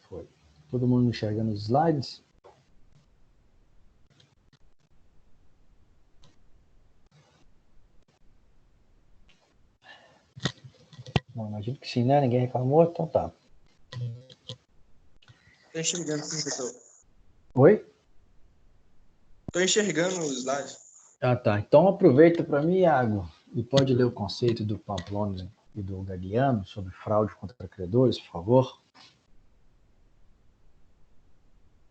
Foi. Todo mundo enxergando os slides? Bom, imagino que sim, né? Ninguém reclamou, então tá. Tô enxergando, professor. Oi? Tô enxergando os slides. Ah, tá. Então aproveita para mim, Iago, e pode ler o conceito do Pamplona e do Gagliano sobre fraude contra credores, por favor.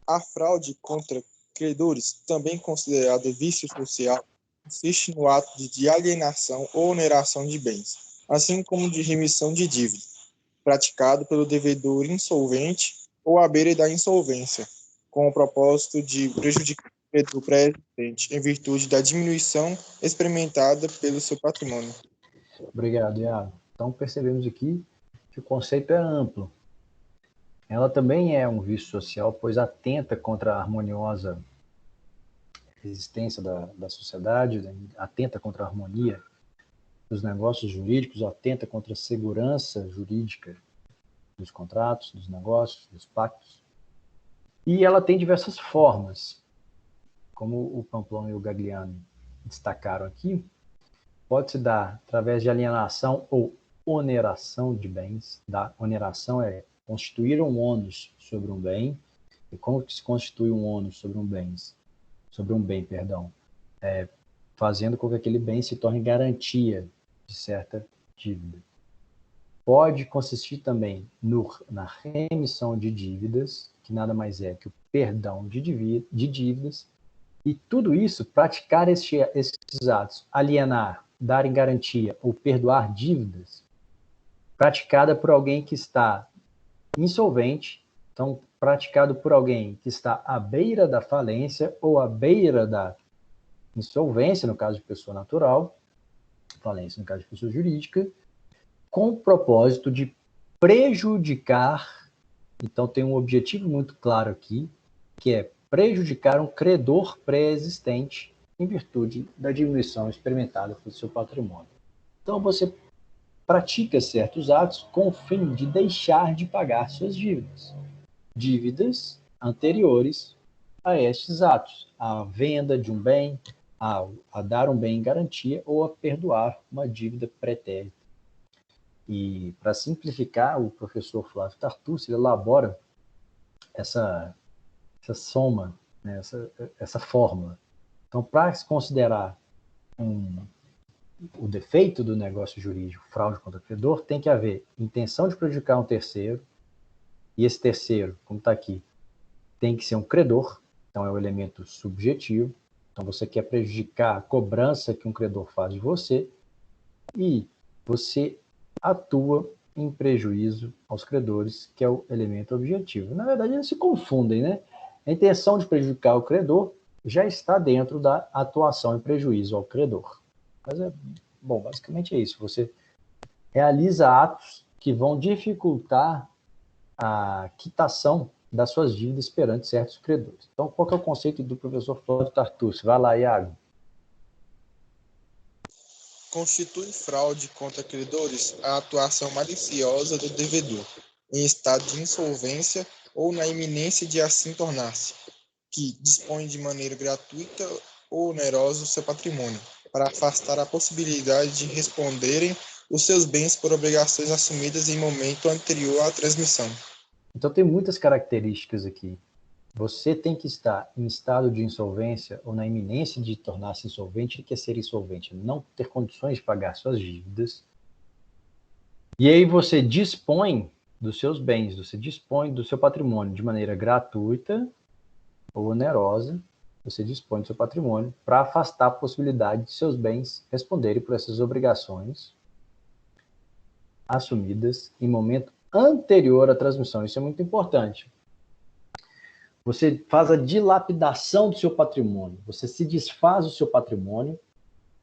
A fraude contra credores, também considerada vício social, consiste no ato de alienação ou oneração de bens, assim como de remissão de dívida, praticado pelo devedor insolvente ou à beira da insolvência, com o propósito de prejudicar o credor pré-existente em virtude da diminuição experimentada pelo seu patrimônio. Obrigado, Iago. Então percebemos aqui que o conceito é amplo. Ela também é um vício social, pois atenta contra a harmoniosa existência da sociedade, né? Atenta contra a harmonia dos negócios jurídicos, atenta contra a segurança jurídica dos contratos, dos negócios, dos pactos. E ela tem diversas formas, como o Pamplona e o Gagliano destacaram aqui. Pode se dar através de alienação ou oneração de bens. Da oneração é constituir um ônus sobre um bem. E como que se constitui um ônus sobre um bem? Fazendo com que aquele bem se torne garantia de certa dívida. Pode consistir também na remissão de dívidas, que nada mais é que o perdão de dívidas, e tudo isso, praticar esses atos, alienar, dar em garantia ou perdoar dívidas, praticada por alguém que está insolvente, então praticado por alguém que está à beira da falência ou à beira da insolvência, no caso de pessoa natural, falência no caso de pessoa jurídica, com o propósito de prejudicar. Então tem um objetivo muito claro aqui, que é prejudicar um credor pré-existente em virtude da diminuição experimentada pelo seu patrimônio. Então você pratica certos atos com o fim de deixar de pagar suas dívidas anteriores a estes atos, a venda de um bem, a dar um bem em garantia ou a perdoar uma dívida pretérita. E, para simplificar, o professor Flávio Tartucci elabora essa soma, né, essa fórmula. Então, para se considerar o defeito do negócio jurídico, fraude contra o credor, tem que haver intenção de prejudicar um terceiro, e esse terceiro, como está aqui, tem que ser um credor, então é o elemento subjetivo. Então, você quer prejudicar a cobrança que um credor faz de você, e você atua em prejuízo aos credores, que é o elemento objetivo. Na verdade, eles se confundem, né? A intenção de prejudicar o credor já está dentro da atuação em prejuízo ao credor. Mas bom, basicamente é isso. Você realiza atos que vão dificultar a quitação das suas dívidas perante certos credores. Então, qual que é o conceito do professor Flávio Tartucci? Vai lá, Iago. Constitui fraude contra credores a atuação maliciosa do devedor, em estado de insolvência ou na iminência de assim tornar-se, que dispõe de maneira gratuita ou onerosa o seu patrimônio, para afastar a possibilidade de responderem os seus bens por obrigações assumidas em momento anterior à transmissão. Então, tem muitas características aqui. Você tem que estar em estado de insolvência ou na iminência de tornar-se insolvente. O que é ser insolvente? Não ter condições de pagar suas dívidas. E aí você dispõe dos seus bens, você dispõe do seu patrimônio de maneira gratuita ou onerosa, você dispõe do seu patrimônio para afastar a possibilidade de seus bens responderem por essas obrigações assumidas em momento anterior à transmissão. Isso é muito importante. Você faz a dilapidação do seu patrimônio, você se desfaz do seu patrimônio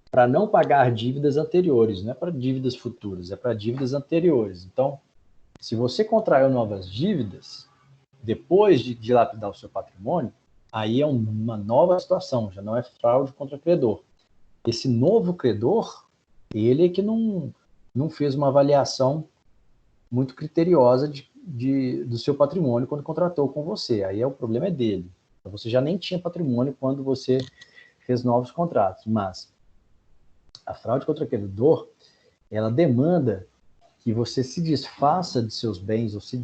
para não pagar dívidas anteriores, não é para dívidas futuras, é para dívidas anteriores. Então, se você contraiu novas dívidas, depois de dilapidar o seu patrimônio, aí é uma nova situação, já não é fraude contra credor. Esse novo credor, ele é que não fez uma avaliação muito criteriosa do seu patrimônio quando contratou com você. Aí o problema é dele. Então, você já nem tinha patrimônio quando você fez novos contratos. Mas a fraude contra credor, ela demanda que você se desfaça de seus bens ou se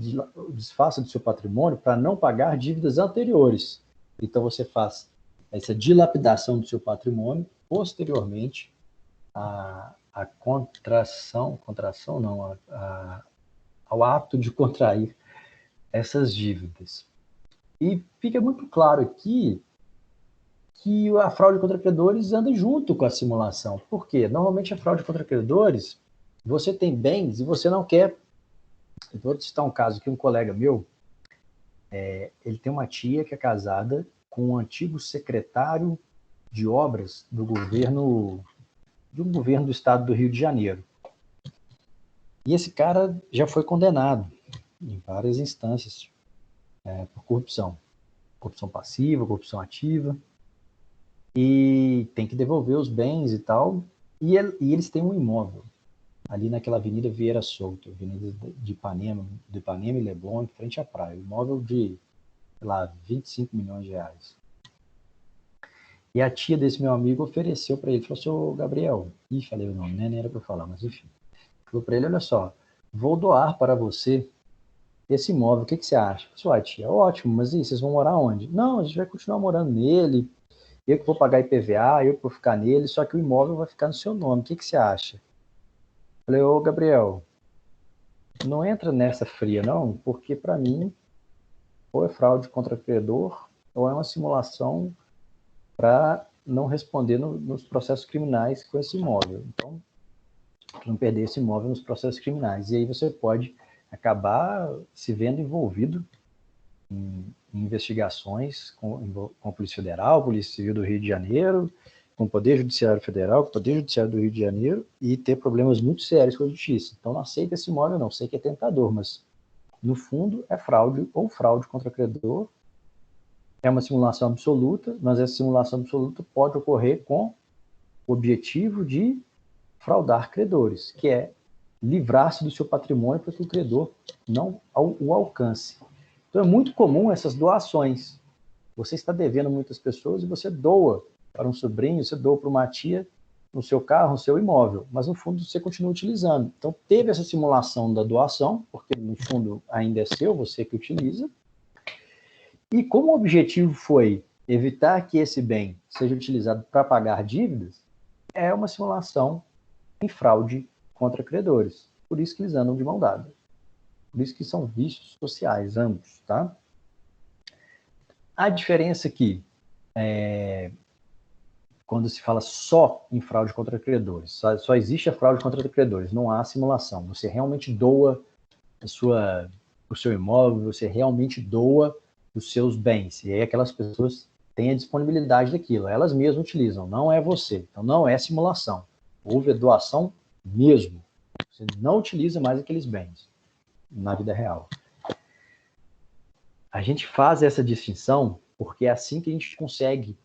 desfaça do seu patrimônio para não pagar dívidas anteriores. Então, você faz essa dilapidação do seu patrimônio posteriormente à ao ato de contrair essas dívidas. E fica muito claro aqui que a fraude contra credores anda junto com a simulação. Por quê? Normalmente a fraude contra credores, você tem bens e você não quer. Eu vou citar um caso aqui, um colega meu, ele tem uma tia que é casada com um antigo secretário de obras do governo, de um governo do estado do Rio de Janeiro. E esse cara já foi condenado em várias instâncias por corrupção. Corrupção passiva, corrupção ativa. E tem que devolver os bens e tal. E eles têm um imóvel ali naquela Avenida Vieira Souto, Avenida de Ipanema e Leblon, em frente à praia. Um imóvel de, sei lá, 25 milhões de reais. E a tia desse meu amigo ofereceu para ele, falou, seu Gabriel, falei o nome, né? Nem era para falar, mas enfim. Falou para ele, olha só, vou doar para você esse imóvel, o que você acha? Falei, tia, ótimo, mas e vocês vão morar onde? Não, a gente vai continuar morando nele, eu que vou pagar IPVA, eu que vou ficar nele, só que o imóvel vai ficar no seu nome, o que você acha? Falei, ô Gabriel, não entra nessa fria não, porque para mim, ou é fraude contra credor, ou é uma simulação para não responder nos processos criminais com esse imóvel. Então, não perder esse imóvel nos processos criminais. E aí você pode acabar se vendo envolvido em investigações com a Polícia Federal, Polícia Civil do Rio de Janeiro, com o Poder Judiciário Federal, com o Poder Judiciário do Rio de Janeiro, e ter problemas muito sérios com a justiça. Então, não aceita esse imóvel, não. Sei que é tentador, mas, no fundo, é fraude ou fraude contra credor. É uma simulação absoluta, mas essa simulação absoluta pode ocorrer com o objetivo de fraudar credores, que é livrar-se do seu patrimônio para que o credor não o alcance. Então é muito comum essas doações. Você está devendo muitas pessoas e você doa para um sobrinho, você doa para uma tia no seu carro, no seu imóvel, mas no fundo você continua utilizando. Então teve essa simulação da doação, porque no fundo ainda é seu, você que utiliza. E como o objetivo foi evitar que esse bem seja utilizado para pagar dívidas, é uma simulação em fraude contra credores. Por isso que eles andam de mão dada. Por isso que são vícios sociais, ambos, tá? A diferença aqui quando se fala só em fraude contra credores, só existe a fraude contra credores, não há simulação. Você realmente doa o seu imóvel, você realmente doa os seus bens. E aí aquelas pessoas têm a disponibilidade daquilo, elas mesmas utilizam, não é você. Então não é simulação. Houve a doação mesmo. Você não utiliza mais aqueles bens na vida real. A gente faz essa distinção porque é assim que a gente consegue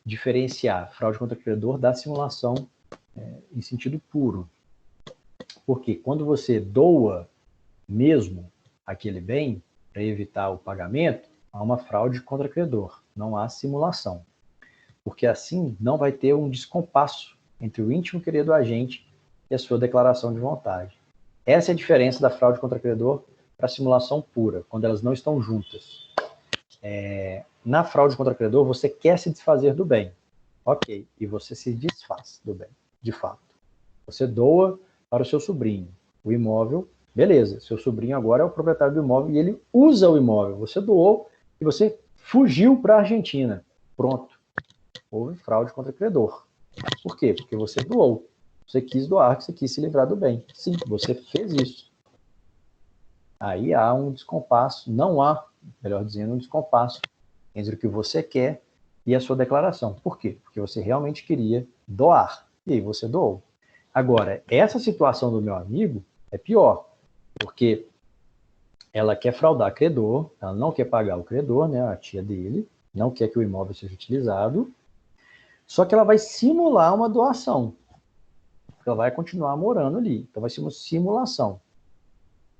diferenciar fraude contra credor da simulação em sentido puro. Porque quando você doa mesmo aquele bem para evitar o pagamento, há uma fraude contra credor, não há simulação. Porque assim não vai ter um descompasso entre o íntimo querer do agente e a sua declaração de vontade. Essa é a diferença da fraude contra credor para a simulação pura, quando elas não estão juntas. Na fraude contra credor, você quer se desfazer do bem. Ok, e você se desfaz do bem, de fato. Você doa para o seu sobrinho o imóvel, beleza, seu sobrinho agora é o proprietário do imóvel e ele usa o imóvel. Você doou e você fugiu para a Argentina. Pronto. Houve fraude contra credor. Por quê? Porque você doou. Você quis doar, você quis se livrar do bem. Sim, você fez isso. Aí há um descompasso, não há, melhor dizendo, um descompasso entre o que você quer e a sua declaração. Por quê? Porque você realmente queria doar. E aí você doou. Agora, essa situação do meu amigo é pior, porque ela quer fraudar credor, ela não quer pagar o credor, né, a tia dele, não quer que o imóvel seja utilizado, só que ela vai simular uma doação. Ela vai continuar morando ali. Então vai ser uma simulação.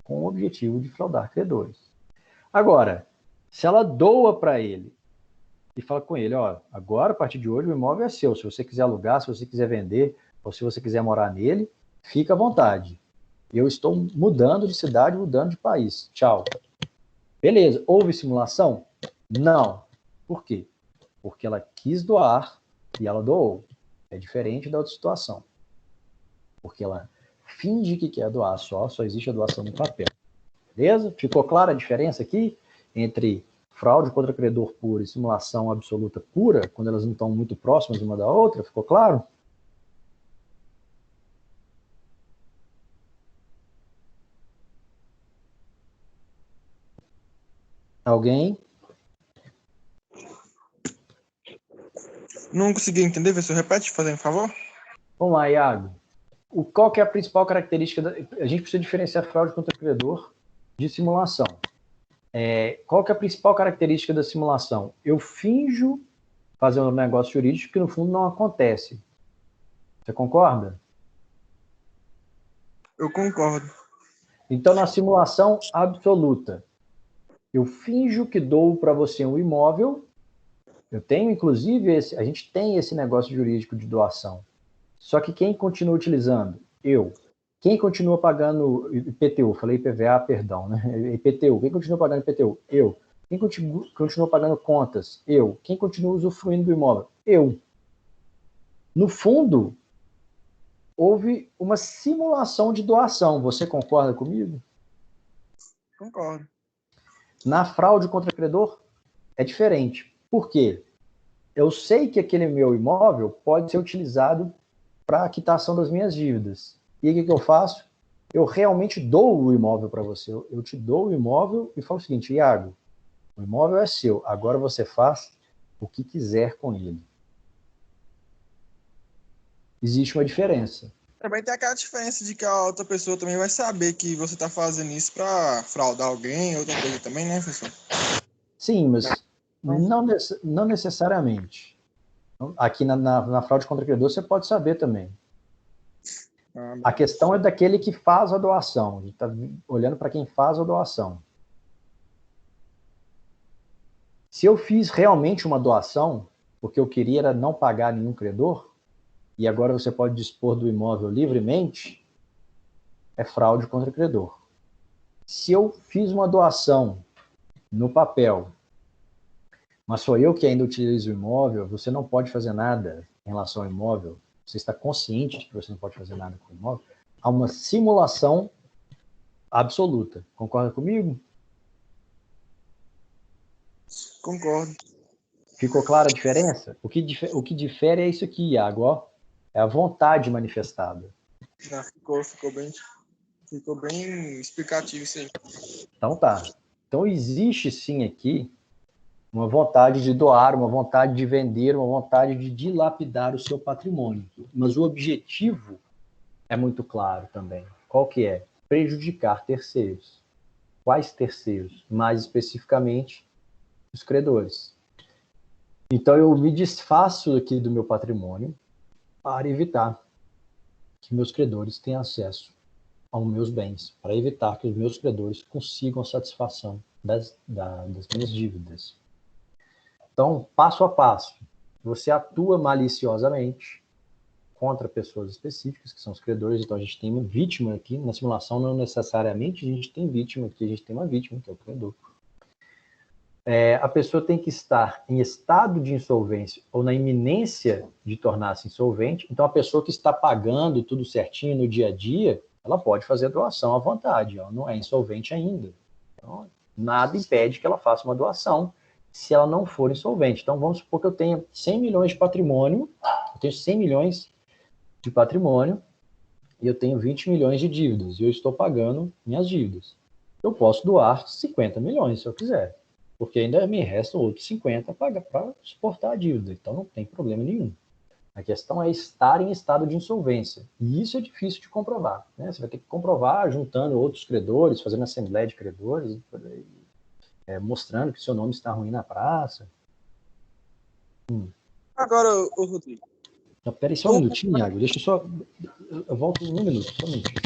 com o objetivo de fraudar credores. Agora, se ela doa para ele e fala com ele, ó, agora, a partir de hoje, o imóvel é seu. Se você quiser alugar, se você quiser vender, ou se você quiser morar nele, fica à vontade. Eu estou mudando de cidade, mudando de país. Tchau. Beleza. Houve simulação? Não. Por quê? Porque ela quis doar e ela doou. É diferente da outra situação. Porque ela finge que quer doar só existe a doação no papel. Beleza? Ficou clara a diferença aqui entre fraude contra credor puro e simulação absoluta pura, quando elas não estão muito próximas uma da outra? Ficou claro? Alguém? Não consegui entender, professor. Repete, fazendo favor. Vamos lá, Iago. Qual que é a principal característica? A gente precisa diferenciar fraude contra credor de simulação. Qual que é a principal característica da simulação? Eu finjo fazer um negócio jurídico que no fundo não acontece. Você concorda? Eu concordo. Então, na simulação absoluta, eu finjo que dou para você um imóvel. Eu tenho, inclusive, a gente tem esse negócio jurídico de doação. Só que quem continua utilizando? Eu. Quem continua pagando IPTU? Falei IPVA, perdão, né? IPTU. Quem continua pagando IPTU? Eu. Quem continua pagando contas? Eu. Quem continua usufruindo do imóvel? Eu. No fundo, houve uma simulação de doação. Você concorda comigo? Concordo. Na fraude contra credor, é diferente. Por quê? Eu sei que aquele meu imóvel pode ser utilizado para a quitação das minhas dívidas. E o que eu faço? Eu realmente dou o imóvel para você. Eu te dou o imóvel e falo o seguinte, Iago, o imóvel é seu, agora você faz o que quiser com ele. Existe uma diferença. Também tem aquela diferença de que a outra pessoa também vai saber que você está fazendo isso para fraudar alguém, outra coisa também, né, professor? Sim, mas não necessariamente. Aqui na fraude contra credor você pode saber também. A questão é daquele que faz a doação. A gente está olhando para quem faz a doação. Se eu fiz realmente uma doação, porque eu queria era não pagar nenhum credor, e agora você pode dispor do imóvel livremente, é fraude contra credor. Se eu fiz uma doação no papel, mas sou eu que ainda utilizo o imóvel, você não pode fazer nada em relação ao imóvel, você está consciente de que você não pode fazer nada com o imóvel, há uma simulação absoluta. Concorda comigo? Concordo. Ficou clara a diferença? O que difere é isso aqui, Iago, ó. É a vontade manifestada. Já ficou bem explicativo isso aí. Então tá. Então existe sim aqui uma vontade de doar, uma vontade de vender, uma vontade de dilapidar o seu patrimônio. Mas o objetivo é muito claro também. Qual que é? Prejudicar terceiros. Quais terceiros? Mais especificamente, os credores. Então eu me desfaço aqui do meu patrimônio para evitar que meus credores tenham acesso aos meus bens, para evitar que os meus credores consigam a satisfação das minhas dívidas. Então, passo a passo, você atua maliciosamente contra pessoas específicas, que são os credores. Então, a gente tem uma vítima aqui, na simulação não necessariamente a gente tem vítima aqui, a gente tem uma vítima, que é o credor. A pessoa tem que estar em estado de insolvência ou na iminência de tornar-se insolvente. Então, a pessoa que está pagando tudo certinho no dia a dia, ela pode fazer a doação à vontade, ela não é insolvente ainda. Então, nada impede que ela faça uma doação se ela não for insolvente. Então, vamos supor que eu tenha 100 milhões de patrimônio, eu tenho 100 milhões de patrimônio e eu tenho 20 milhões de dívidas e eu estou pagando minhas dívidas. Eu posso doar 50 milhões se eu quiser, porque ainda me restam outros 50 para suportar a dívida, então não tem problema nenhum. A questão é estar em estado de insolvência, e isso é difícil de comprovar, né? Você vai ter que comprovar juntando outros credores, fazendo assembleia de credores, mostrando que seu nome está ruim na praça. Agora, o Rodrigo. Não, peraí só um minutinho, Iago, deixa eu só... Eu volto em um minuto, só um minutinho.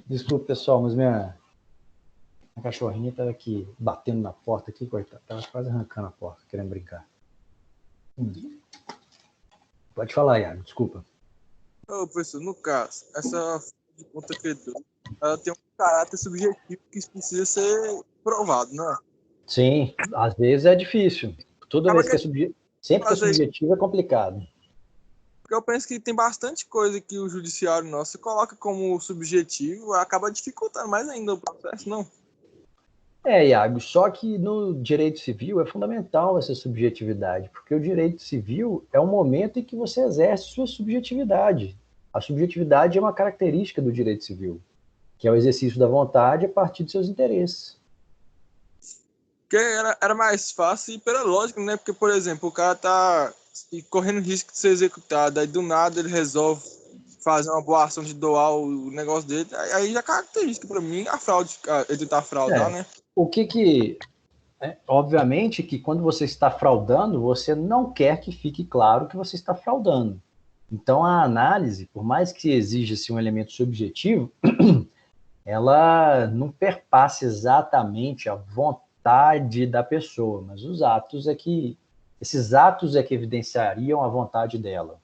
Desculpa, pessoal, mas minha cachorrinha estava aqui batendo na porta aqui, coitada. Estava quase arrancando a porta, querendo brincar. Pode falar, Iago, desculpa. Ô, professor, no caso, essa de conta credor, ela tem um caráter subjetivo que precisa ser provado, né? Sim, às vezes é difícil. Toda Acaba vez que que é sempre que é fazer isso, subjetivo é complicado. porque eu penso que tem bastante coisa que o judiciário nosso coloca como subjetivo, acaba dificultando mais ainda o processo, não? Iago, só que no direito civil é fundamental essa subjetividade, porque o direito civil é o momento em que você exerce sua subjetividade. A subjetividade é uma característica do direito civil, que é o exercício da vontade a partir de seus interesses. Porque era mais fácil e pela lógica, né? Porque, por exemplo, o cara tá correndo risco de ser executado, aí do nada ele resolve fazer uma boa ação de doar o negócio dele, aí já é característica para mim a fraude, ele tentar fraudar, né? O que obviamente que quando você está fraudando, você não quer que fique claro que você está fraudando. Então a análise, por mais que exija-se um elemento subjetivo, ela não perpassa exatamente a vontade da pessoa, mas esses atos é que evidenciariam a vontade dela.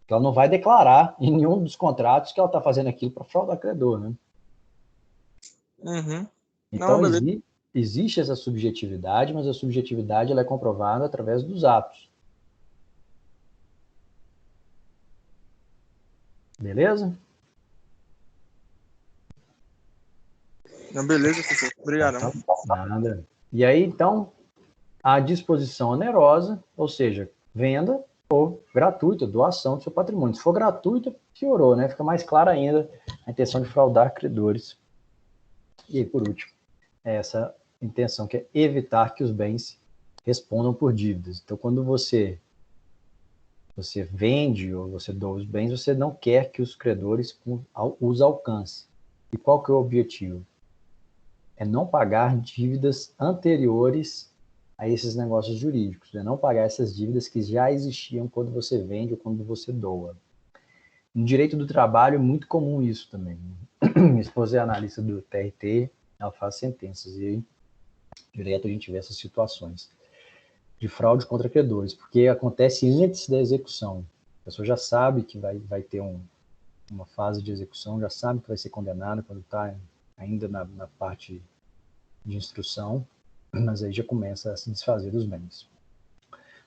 Ela não vai declarar em nenhum dos contratos que ela está fazendo aquilo para fraudar o credor, né? Uhum. Não, Então beleza. existe essa subjetividade, mas a subjetividade ela é comprovada através dos atos. Beleza? Não, beleza, professor. Obrigado. Tá, nada. E aí, então, a disposição onerosa, ou seja, venda ou gratuita, doação do seu patrimônio. Se for gratuita, piorou, né? Fica mais clara ainda a intenção de fraudar credores. E aí, por último, essa intenção que é evitar que os bens respondam por dívidas. Então, quando você vende ou você doa os bens, você não quer que os credores os alcancem. E qual que é o objetivo? É não pagar dívidas anteriores a esses negócios jurídicos, é não pagar essas dívidas que já existiam quando você vende ou quando você doa. No direito do trabalho é muito comum isso também. Minha esposa é analista do TRT, ela faz sentenças e aí, direto a gente vê essas situações de fraude contra credores, porque acontece antes da execução. A pessoa já sabe que vai ter uma fase de execução, já sabe que vai ser condenada quando está ainda na parte de instrução, mas aí já começa a se desfazer dos bens.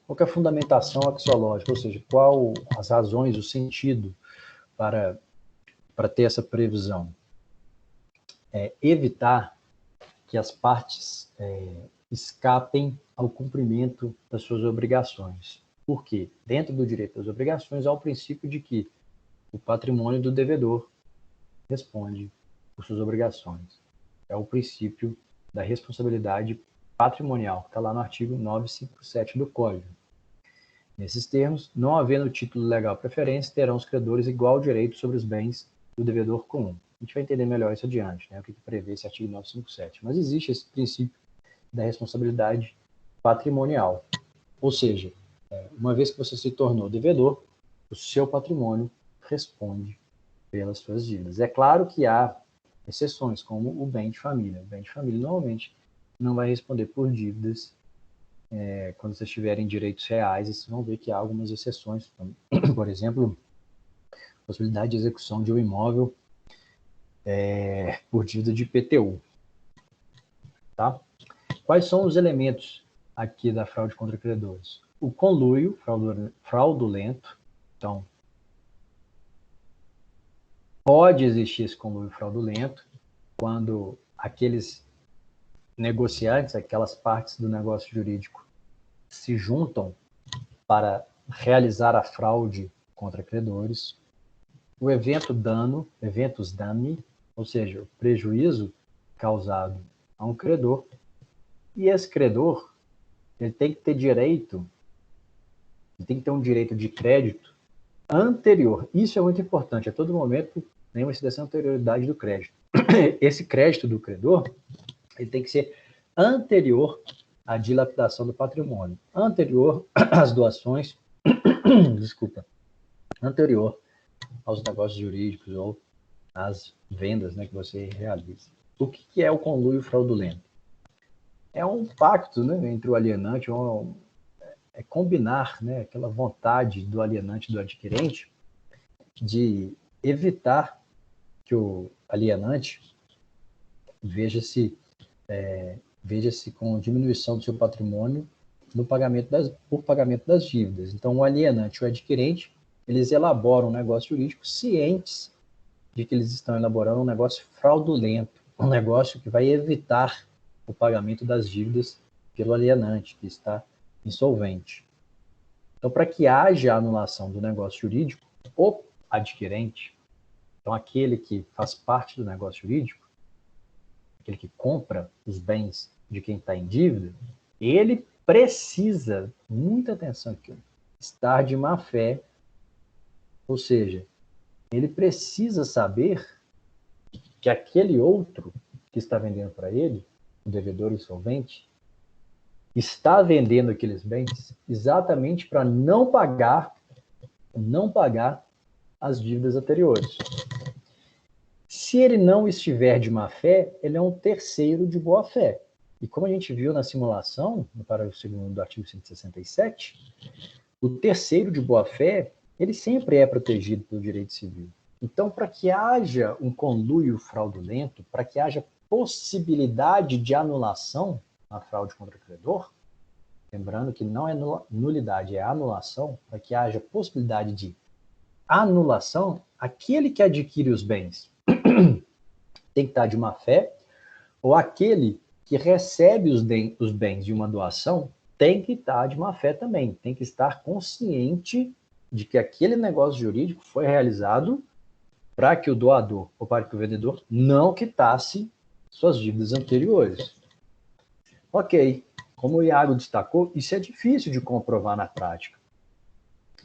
Qual que é a fundamentação axiológica, ou seja, qual as razões, o sentido para ter essa previsão? É evitar que as partes escapem ao cumprimento das suas obrigações. Por quê? Dentro do direito das obrigações há o princípio de que o patrimônio do devedor responde por suas obrigações. É o princípio da responsabilidade patrimonial, que está lá no artigo 957 do Código. Nesses termos, não havendo título legal preferência, terão os credores igual direito sobre os bens do devedor comum. A gente vai entender melhor isso adiante, né? O que prevê esse artigo 957. Mas existe esse princípio da responsabilidade patrimonial. Ou seja, uma vez que você se tornou devedor, o seu patrimônio responde pelas suas dívidas. É claro que há exceções, como o bem de família. O bem de família normalmente não vai responder por dívidas quando vocês tiverem direitos reais, vocês vão ver que há algumas exceções. Por exemplo, possibilidade de execução de um imóvel por dívida de IPTU. tá? Quais são os elementos aqui da fraude contra credores? O conluio fraudulento. Então, pode existir esse conluio fraudulento quando aqueles negociantes, aquelas partes do negócio jurídico, se juntam para realizar a fraude contra credores. O eventus dani, ou seja, o prejuízo causado a um credor. E esse credor, ele tem que ter direito, ele tem que ter um direito de crédito anterior. Isso é muito importante. A todo momento, lembra-se dessa anterioridade do crédito. Esse crédito do credor, ele tem que ser anterior à dilapidação do patrimônio, anterior às doações, desculpa, anterior aos negócios jurídicos ou às vendas, né, que você realiza. O que é o conluio fraudulento? É um pacto, né, entre o alienante, é combinar, né, aquela vontade do alienante e do adquirente de evitar que o alienante veja-se com diminuição do seu patrimônio por pagamento das dívidas. Então, o alienante e o adquirente, eles elaboram um negócio jurídico cientes de que eles estão elaborando um negócio fraudulento, um negócio que vai evitar o pagamento das dívidas pelo alienante, que está insolvente. Então, para que haja anulação do negócio jurídico, o adquirente, então aquele que faz parte do negócio jurídico, aquele que compra os bens de quem está em dívida, ele precisa, muita atenção aqui, estar de má fé, ou seja, ele precisa saber que aquele outro que está vendendo para ele, o devedor insolvente, está vendendo aqueles bens exatamente para não pagar as dívidas anteriores. Se ele não estiver de má fé, ele é um terceiro de boa fé. E como a gente viu na simulação, no parágrafo 2º do artigo 167, o terceiro de boa fé, ele sempre é protegido pelo direito civil. Então, para que haja um conluio fraudulento, para que haja possibilidade de anulação na fraude contra credor, lembrando que não é nulidade, é anulação, para que haja possibilidade de anulação, aquele que adquire os bens tem que estar de má fé, ou aquele que recebe os bens de uma doação tem que estar de má fé também, tem que estar consciente de que aquele negócio jurídico foi realizado para que o doador ou para que o vendedor não quitasse suas dívidas anteriores. Ok, como o Iago destacou, isso é difícil de comprovar na prática.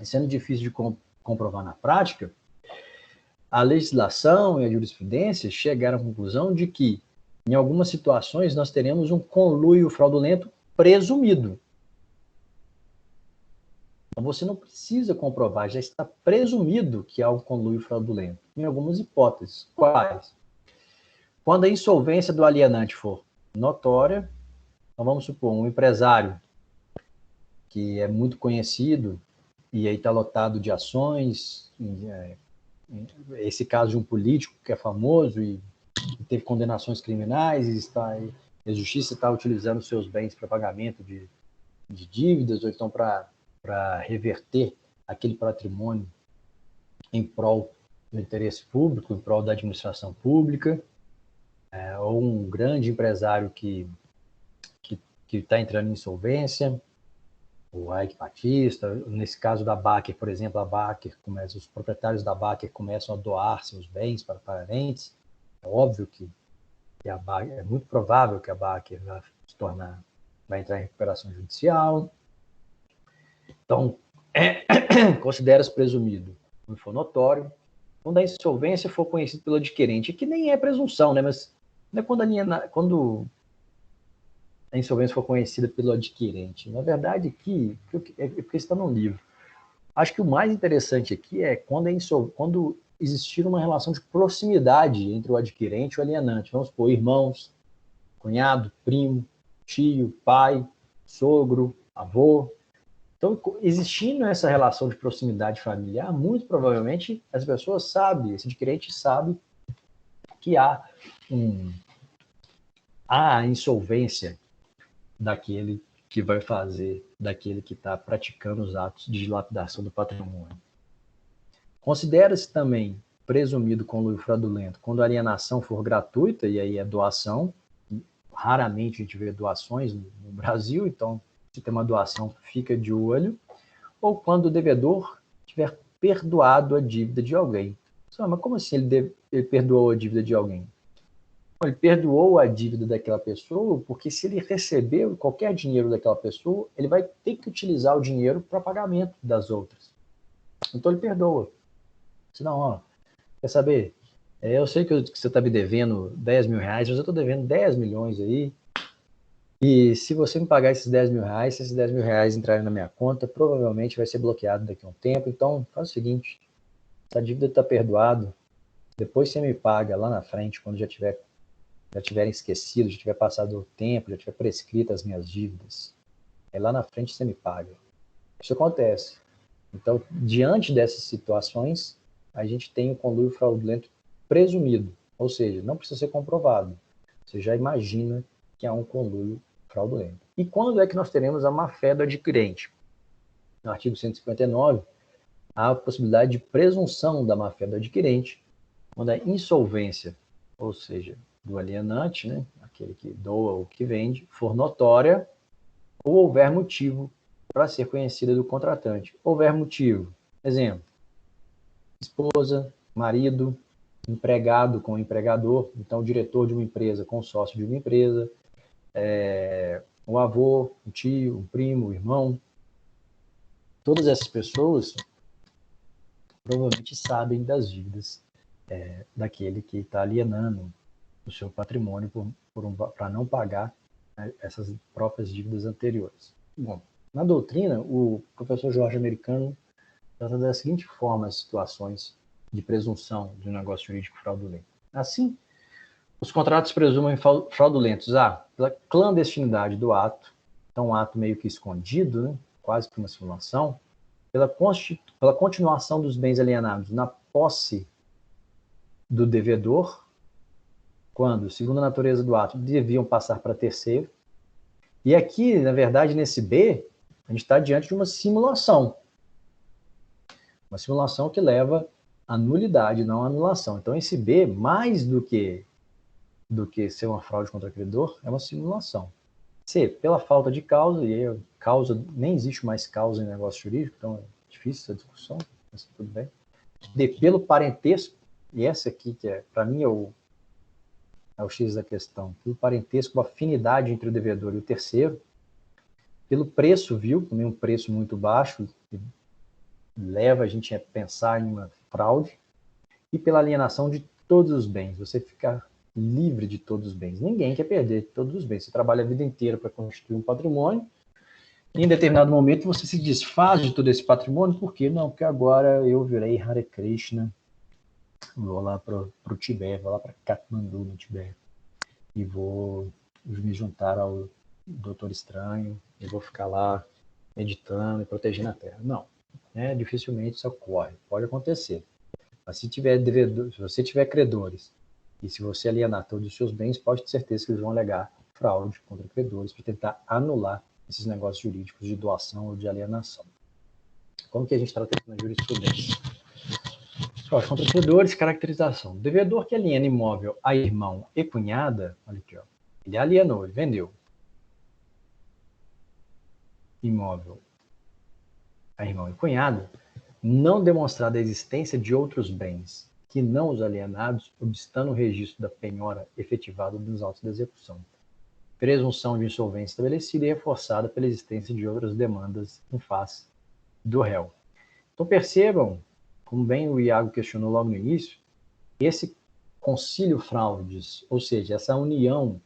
E sendo difícil de comprovar na prática, a legislação e a jurisprudência chegaram à conclusão de que, em algumas situações, nós teremos um conluio fraudulento presumido. Então, você não precisa comprovar, já está presumido que há um conluio fraudulento, em algumas hipóteses. Quais? Quando a insolvência do alienante for notória, então vamos supor, um empresário que é muito conhecido e aí está lotado de ações, esse caso de um político que é famoso e teve condenações criminais e a justiça está utilizando seus bens para pagamento de dívidas ou então para reverter aquele patrimônio em prol do interesse público, em prol da administração pública, ou um grande empresário que está entrando em insolvência, o Ike Batista, nesse caso da Baker, por exemplo, os proprietários da Baker começam a doar seus bens para parentes. É óbvio que a Baker, é muito provável que a Baker vai entrar em recuperação judicial. Então, considera-se presumido quando for notório. Quando a insolvência for conhecida pelo adquirente, que nem é presunção, né? Mas não é quando a insolvência for conhecida pelo adquirente. Na verdade, aqui, é porque está no livro. Acho que o mais interessante aqui é quando existir uma relação de proximidade entre o adquirente e o alienante. Vamos supor, irmãos, cunhado, primo, tio, pai, sogro, avô. Então, existindo essa relação de proximidade familiar, muito provavelmente as pessoas sabem, esse adquirente sabe que há a insolvência daquele que vai fazer, daquele que está praticando os atos de dilapidação do patrimônio. Considera-se também presumido conluio fraudulento quando a alienação for gratuita, e aí é doação. Raramente a gente vê doações no Brasil, então se tem uma doação, fica de olho. Ou quando o devedor tiver perdoado a dívida de alguém. Mas como assim ele perdoou a dívida de alguém? Ele perdoou a dívida daquela pessoa porque se ele recebeu qualquer dinheiro daquela pessoa, ele vai ter que utilizar o dinheiro para pagamento das outras. Então ele perdoa. Senão, ó, quer saber? Eu sei que você está me devendo 10 mil reais, mas eu estou devendo 10 milhões aí. E se você me pagar esses 10 mil reais, se esses 10 mil reais entrarem na minha conta, provavelmente vai ser bloqueado daqui a um tempo. Então, faz o seguinte, essa dívida está perdoada, depois você me paga lá na frente, quando já tiverem esquecido, já tiver passado o tempo, já tiver prescrito as minhas dívidas. Aí lá na frente você me paga. Isso acontece. Então, diante dessas situações, a gente tem o conluio fraudulento presumido, ou seja, não precisa ser comprovado. Você já imagina que há um conluio fraudulento. E quando é que nós teremos a má-fé do adquirente? No artigo 159, há a possibilidade de presunção da má-fé do adquirente quando a insolvência, ou seja, do alienante, né, aquele que doa ou que vende, for notória ou houver motivo para ser conhecida do contratante. Houver motivo, exemplo, esposa, marido, empregado com empregador, então o diretor de uma empresa com o sócio de uma empresa, o avô, o tio, o primo, o irmão. Todas essas pessoas provavelmente sabem das dívidas daquele que está alienando o seu patrimônio para não pagar, né, essas próprias dívidas anteriores. Bom, na doutrina, o professor Jorge Americano trata da seguinte forma as situações de presunção de um negócio jurídico fraudulento. Assim, os contratos presumem fraudulentos pela clandestinidade do ato, então um ato meio que escondido, né, quase que uma simulação, pela continuação dos bens alienados na posse do devedor, quando, segundo a natureza do ato, deviam passar para terceiro. E aqui, na verdade, nesse B, a gente está diante de uma simulação. Uma simulação que leva à nulidade, não à anulação. Então, esse B, mais do que ser uma fraude contra o credor, é uma simulação. C, pela falta de causa, e aí causa, nem existe mais causa em negócio jurídico, então é difícil essa discussão, mas tudo bem. D, pelo parentesco, e essa aqui que para mim é o X da questão, pelo parentesco, a afinidade entre o devedor e o terceiro, pelo preço, também um preço muito baixo, que leva a gente a pensar em uma fraude, e pela alienação de todos os bens, você ficar livre de todos os bens. Ninguém quer perder todos os bens. Você trabalha a vida inteira para constituir um patrimônio, e em determinado momento você se desfaz de todo esse patrimônio, por quê? Não, porque agora eu virei Hare Krishna, vou lá para o Tibete, vou lá para Katmandu, no Tibete, e vou me juntar ao Doutor Estranho, e vou ficar lá meditando e protegendo a Terra. Não, dificilmente isso ocorre. Pode acontecer. Mas se você tiver credores, e se você alienar todos os seus bens, pode ter certeza que eles vão alegar fraude contra credores para tentar anular esses negócios jurídicos de doação ou de alienação. Como que a gente trata isso na jurisprudência? Fraude contra credores, caracterização. Devedor que aliena imóvel a irmão e cunhada, olha aqui, ó, ele alienou, ele vendeu imóvel a irmão e cunhada, não demonstrada a existência de outros bens que não os alienados, obstando o registro da penhora efetivada nos autos de execução. Presunção de insolvência estabelecida e reforçada pela existência de outras demandas em face do réu. Então percebam, como bem o Iago questionou logo no início, esse concílio fraudes, ou seja, essa união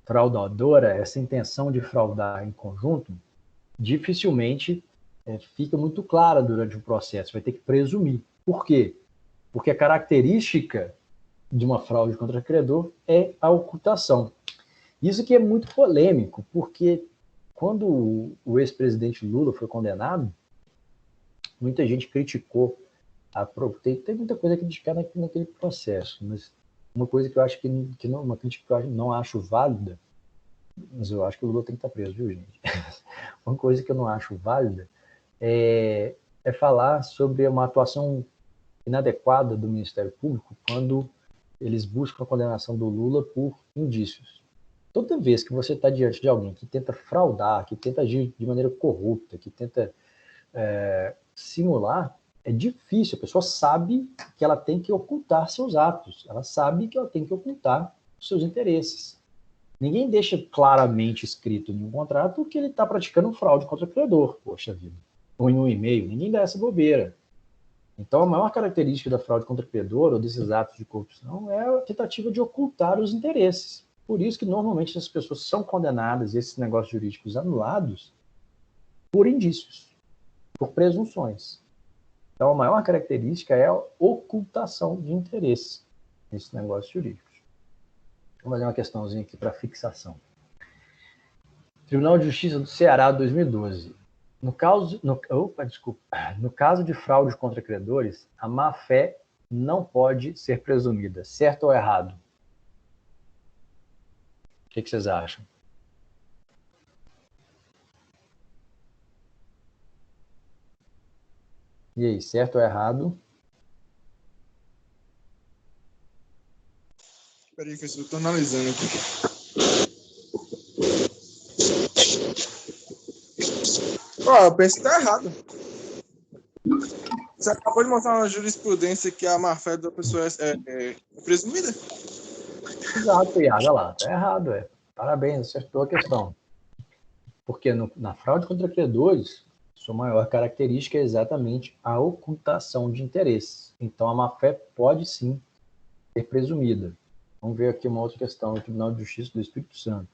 fraudadora, essa intenção de fraudar em conjunto, dificilmente fica muito clara durante o processo, vai ter que presumir. Por quê? Porque a característica de uma fraude contra credor é a ocultação. Isso que é muito polêmico, porque quando o ex-presidente Lula foi condenado, muita gente criticou tem muita coisa a criticar naquele processo, mas Uma coisa que eu acho que não, uma crítica que eu não acho válida, mas eu acho que o Lula tem que estar preso, viu, gente? Uma coisa que eu não acho válida é falar sobre uma atuação inadequada do Ministério Público quando eles buscam a condenação do Lula por indícios. Toda vez que você está diante de alguém que tenta fraudar, que tenta agir de maneira corrupta, que tenta simular, é difícil. A pessoa sabe que ela tem que ocultar seus atos, ela sabe que ela tem que ocultar os seus interesses. Ninguém deixa claramente escrito em um contrato que ele está praticando fraude contra o credor, poxa vida. Ou em um e-mail, ninguém dá essa bobeira. Então, a maior característica da fraude contra o credor ou desses atos de corrupção é a tentativa de ocultar os interesses. Por isso que, normalmente, as pessoas são condenadas e esses negócios jurídicos anulados por indícios, por presunções. Então, a maior característica é a ocultação de interesses nesses negócios jurídicos. Vou fazer uma questãozinha aqui para fixação. Tribunal de Justiça do Ceará, 2012. No caso de fraude contra credores, a má-fé não pode ser presumida. Certo ou errado? O que vocês acham? E aí, certo ou errado? Peraí, que eu estou analisando aqui. Eu penso que tá errado. Você acabou de mostrar uma jurisprudência que a má-fé da pessoa é presumida? Exato, Iago, olha lá, tá errado, Parabéns, acertou a questão. Porque na fraude contra credores, sua maior característica é exatamente a ocultação de interesses. Então, a má-fé pode sim ser presumida. Vamos ver aqui uma outra questão do Tribunal de Justiça do Espírito Santo.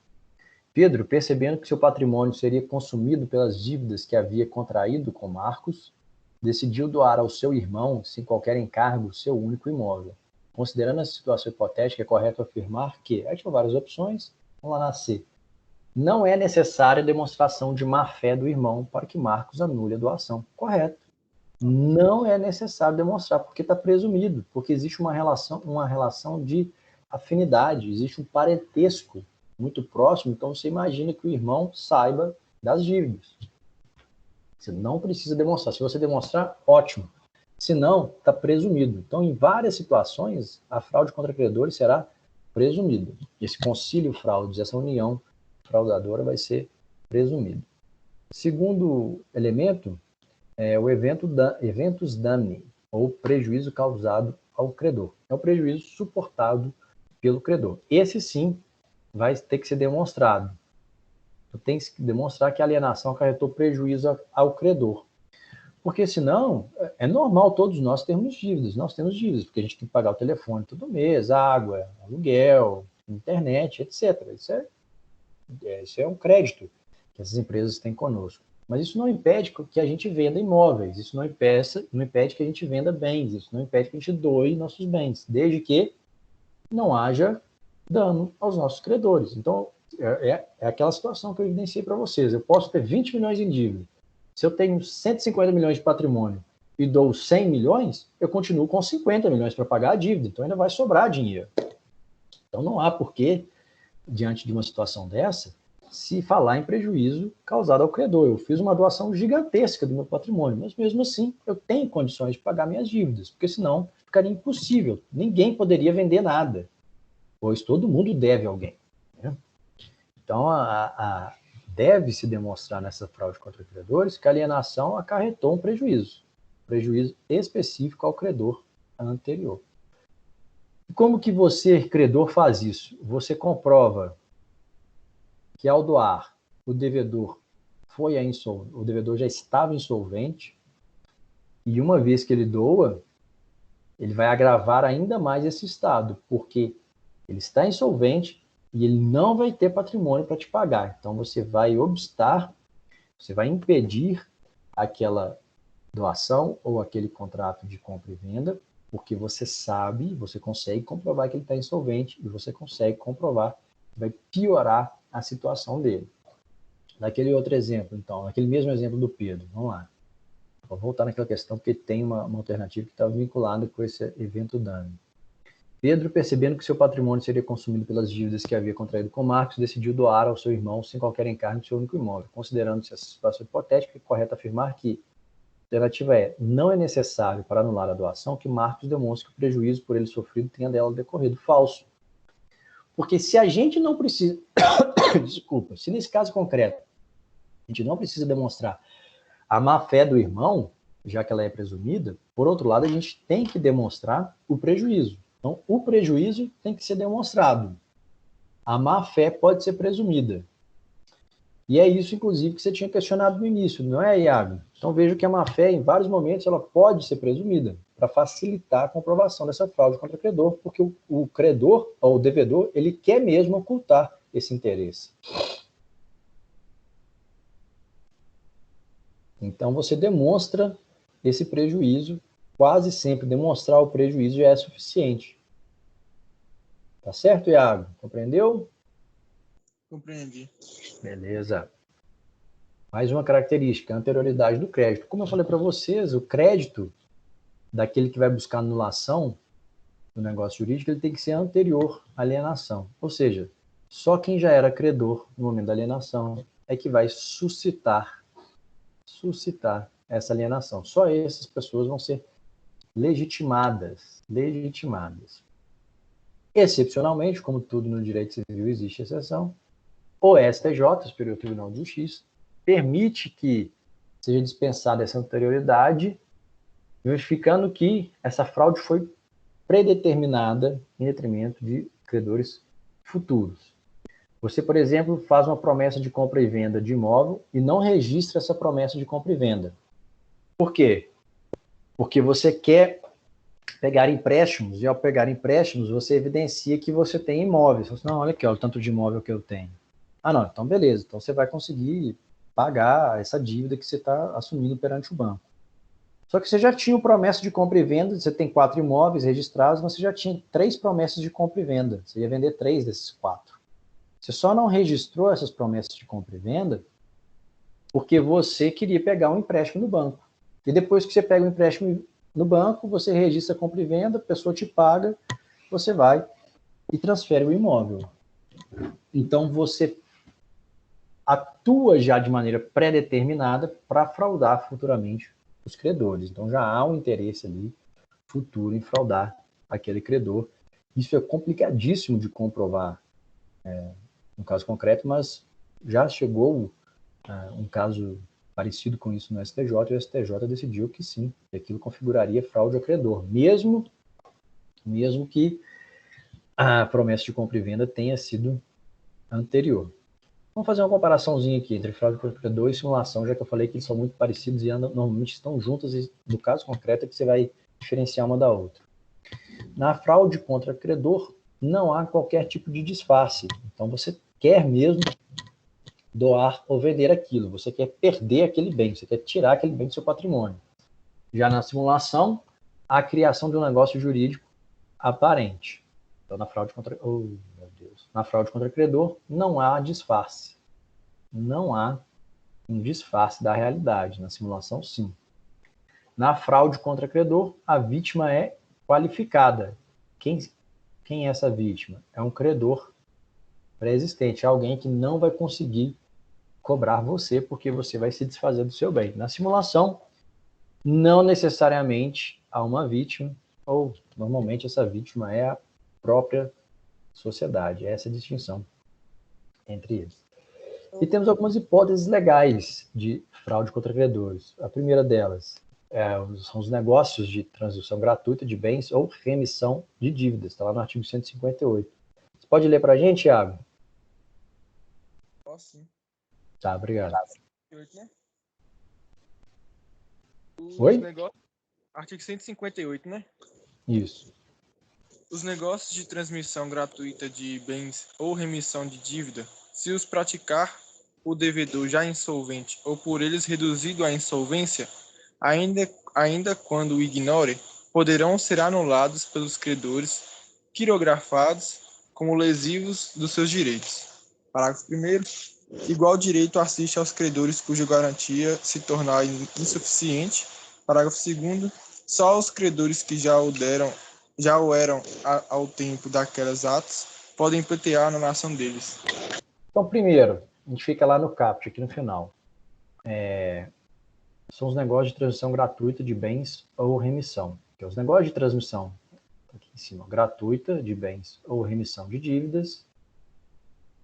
Pedro, percebendo que seu patrimônio seria consumido pelas dívidas que havia contraído com Marcos, decidiu doar ao seu irmão, sem qualquer encargo, seu único imóvel. Considerando essa situação hipotética, é correto afirmar que, aí tinha várias opções, vamos lá na C. Não é necessária demonstração de má-fé do irmão para que Marcos anule a doação. Correto. Não é necessário demonstrar, porque está presumido, porque existe uma relação de afinidade, existe um parentesco muito próximo, então você imagina que o irmão saiba das dívidas. Você não precisa demonstrar. Se você demonstrar, ótimo. Se não, está presumido. Então, em várias situações, a fraude contra credores será presumida. Esse concílio fraudes, essa união fraudadora vai ser presumido. Segundo elemento é o eventus damni, ou prejuízo causado ao credor. É o prejuízo suportado pelo credor. Esse sim vai ter que ser demonstrado. Tu tem que demonstrar que a alienação acarretou prejuízo ao credor. Porque senão, é normal todos nós termos dívidas. Nós temos dívidas, porque a gente tem que pagar o telefone todo mês, água, aluguel, internet, etc. Isso é um crédito que essas empresas têm conosco. Mas isso não impede que a gente venda imóveis, isso não impede que a gente venda bens, isso não impede que a gente doe nossos bens, desde que não haja dano aos nossos credores. Então, é aquela situação que eu evidenciei para vocês. Eu posso ter 20 milhões em dívida. Se eu tenho 150 milhões de patrimônio e dou 100 milhões, eu continuo com 50 milhões para pagar a dívida. Então, ainda vai sobrar dinheiro. Então, não há porquê, diante de uma situação dessa, se falar em prejuízo causado ao credor. Eu fiz uma doação gigantesca do meu patrimônio, mas mesmo assim eu tenho condições de pagar minhas dívidas, porque senão ficaria impossível. Ninguém poderia vender nada, pois todo mundo deve a alguém. Né? Então, deve-se demonstrar nessa fraude contra credores que a alienação acarretou um prejuízo específico ao credor anterior. E como que você, credor, faz isso? Você comprova que ao doar, o devedor o devedor já estava insolvente, e uma vez que ele doa, ele vai agravar ainda mais esse estado, porque ele está insolvente e ele não vai ter patrimônio para te pagar. Então você vai obstar, você vai impedir aquela doação ou aquele contrato de compra e venda, porque você sabe, você consegue comprovar que ele está insolvente e você consegue comprovar que vai piorar a situação dele. Naquele outro exemplo, então, naquele mesmo exemplo do Pedro, vamos lá. Vou voltar naquela questão, porque tem uma alternativa que está vinculada com esse evento dano. Pedro, percebendo que seu patrimônio seria consumido pelas dívidas que havia contraído com Marcos, decidiu doar ao seu irmão, sem qualquer encargo, seu único imóvel. Considerando-se essa situação hipotética, é correto afirmar que a alternativa é: não é necessário, para anular a doação, que Marcos demonstre que o prejuízo por ele sofrido tenha dela decorrido. Falso. Porque se a gente não precisa... Desculpa. Se nesse caso concreto a gente não precisa demonstrar a má-fé do irmão, já que ela é presumida, por outro lado, a gente tem que demonstrar o prejuízo. Então, o prejuízo tem que ser demonstrado. A má-fé pode ser presumida. E é isso, inclusive, que você tinha questionado no início, não é, Iago? Então, vejo que a má-fé, em vários momentos, ela pode ser presumida, para facilitar a comprovação dessa fraude contra o credor, porque o credor, ou o devedor, ele quer mesmo ocultar esse interesse. Então, você demonstra esse prejuízo, quase sempre demonstrar o prejuízo já é suficiente. Tá certo, Iago? Compreendeu? Compreendi. Beleza. Mais uma característica, a anterioridade do crédito. Como eu falei para vocês, o crédito daquele que vai buscar anulação do negócio jurídico, ele tem que ser anterior à alienação. Ou seja, só quem já era credor no momento da alienação é que vai suscitar essa alienação. Só essas pessoas vão ser legitimadas. Excepcionalmente, como tudo no direito civil existe exceção, o STJ, Superior Tribunal de Justiça, permite que seja dispensada essa anterioridade, justificando que essa fraude foi predeterminada em detrimento de credores futuros. Você, por exemplo, faz uma promessa de compra e venda de imóvel e não registra essa promessa de compra e venda. Por quê? Porque você quer pegar empréstimos, e ao pegar empréstimos, você evidencia que você tem imóveis. Você fala, não, olha aqui, olha o tanto de imóvel que eu tenho. Ah, não, então beleza. Então você vai conseguir pagar essa dívida que você está assumindo perante o banco. Só que você já tinha promessa de compra e venda, você tem 4 imóveis registrados, mas você já tinha 3 promessas de compra e venda. Você ia vender 3 desses 4. Você só não registrou essas promessas de compra e venda porque você queria pegar um empréstimo no banco. E depois que você pega o empréstimo no banco, você registra a compra e venda, a pessoa te paga, você vai e transfere o imóvel. Então, você atua já de maneira pré-determinada para fraudar futuramente os credores. Então, já há um interesse ali futuro em fraudar aquele credor. Isso é complicadíssimo de comprovar no caso concreto, mas já chegou um caso parecido com isso no STJ, e o STJ decidiu que sim, que aquilo configuraria fraude ao credor, mesmo que a promessa de compra e venda tenha sido anterior. Vamos fazer uma comparaçãozinha aqui entre fraude contra credor e simulação, já que eu falei que eles são muito parecidos e normalmente estão juntas, e no caso concreto é que você vai diferenciar uma da outra. Na fraude contra credor, não há qualquer tipo de disfarce. Então, você quer mesmo doar ou vender aquilo. Você quer perder aquele bem, você quer tirar aquele bem do seu patrimônio. Já na simulação, a criação de um negócio jurídico aparente. Então, na fraude contra... Na fraude contra credor, não há disfarce. Não há um disfarce da realidade. Na simulação, sim. Na fraude contra credor, a vítima é qualificada. Quem é essa vítima? É um credor pré-existente, alguém que não vai conseguir cobrar você porque você vai se desfazer do seu bem. Na simulação, não necessariamente há uma vítima, ou normalmente essa vítima é a própria sociedade. É essa a distinção entre eles. E temos algumas hipóteses legais de fraude contra credores. A primeira delas são os negócios de transação gratuita de bens ou remissão de dívidas. Está lá no artigo 158. Você pode ler para a gente, Iago? Posso sim. Tá, obrigado. Né? Oi? Artigo 158, né? Isso. Os negócios de transmissão gratuita de bens ou remissão de dívida, se os praticar o devedor já insolvente ou por eles reduzido à insolvência, ainda quando o ignore, poderão ser anulados pelos credores, quirografados como lesivos dos seus direitos. Parágrafo 1º. Igual direito assiste aos credores cuja garantia se tornar insuficiente. Parágrafo 2º. Só os credores que já o deram já o eram ao tempo daquelas atas, podem pleitear a anulação deles. Então, primeiro, a gente fica lá no caput, aqui no final. São os negócios de transmissão gratuita de bens ou remissão. Que é os negócios de transmissão, aqui em cima, gratuita de bens ou remissão de dívidas.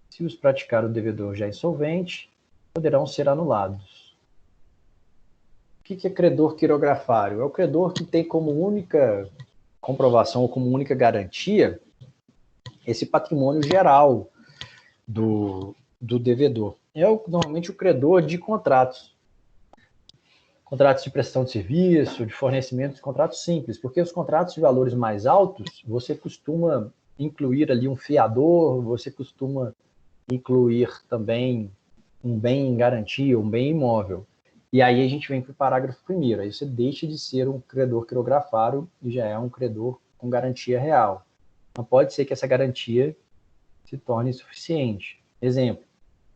Se os praticar o devedor já insolvente, poderão ser anulados. O que é credor quirografário? É o credor que tem como única comprovação ou como única garantia esse patrimônio geral do devedor. Normalmente o credor de contratos. Contratos de prestação de serviço, de fornecimento, de contratos simples, porque os contratos de valores mais altos, você costuma incluir ali um fiador, você costuma incluir também um bem em garantia, um bem imóvel. E aí a gente vem para o parágrafo primeiro, aí você deixa de ser um credor quirografário e já é um credor com garantia real. Não pode ser que essa garantia se torne insuficiente. Exemplo,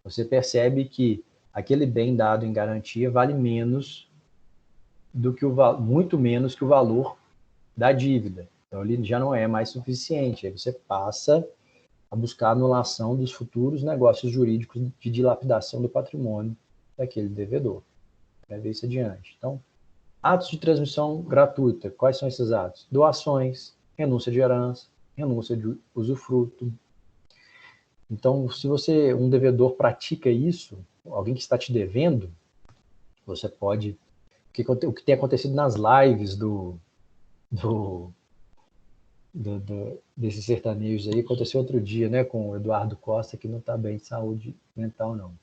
você percebe que aquele bem dado em garantia vale menos do que muito menos que o valor da dívida. Então ele já não é mais suficiente. Aí você passa a buscar a anulação dos futuros negócios jurídicos de dilapidação do patrimônio daquele devedor. Vai ver isso adiante. Então, atos de transmissão gratuita. Quais são esses atos? Doações, renúncia de herança, renúncia de usufruto. Então, se um devedor pratica isso, alguém que está te devendo, você pode... O que tem acontecido nas lives desses sertanejos aí, aconteceu outro dia, né, com o Eduardo Costa, que não está bem de saúde mental, não.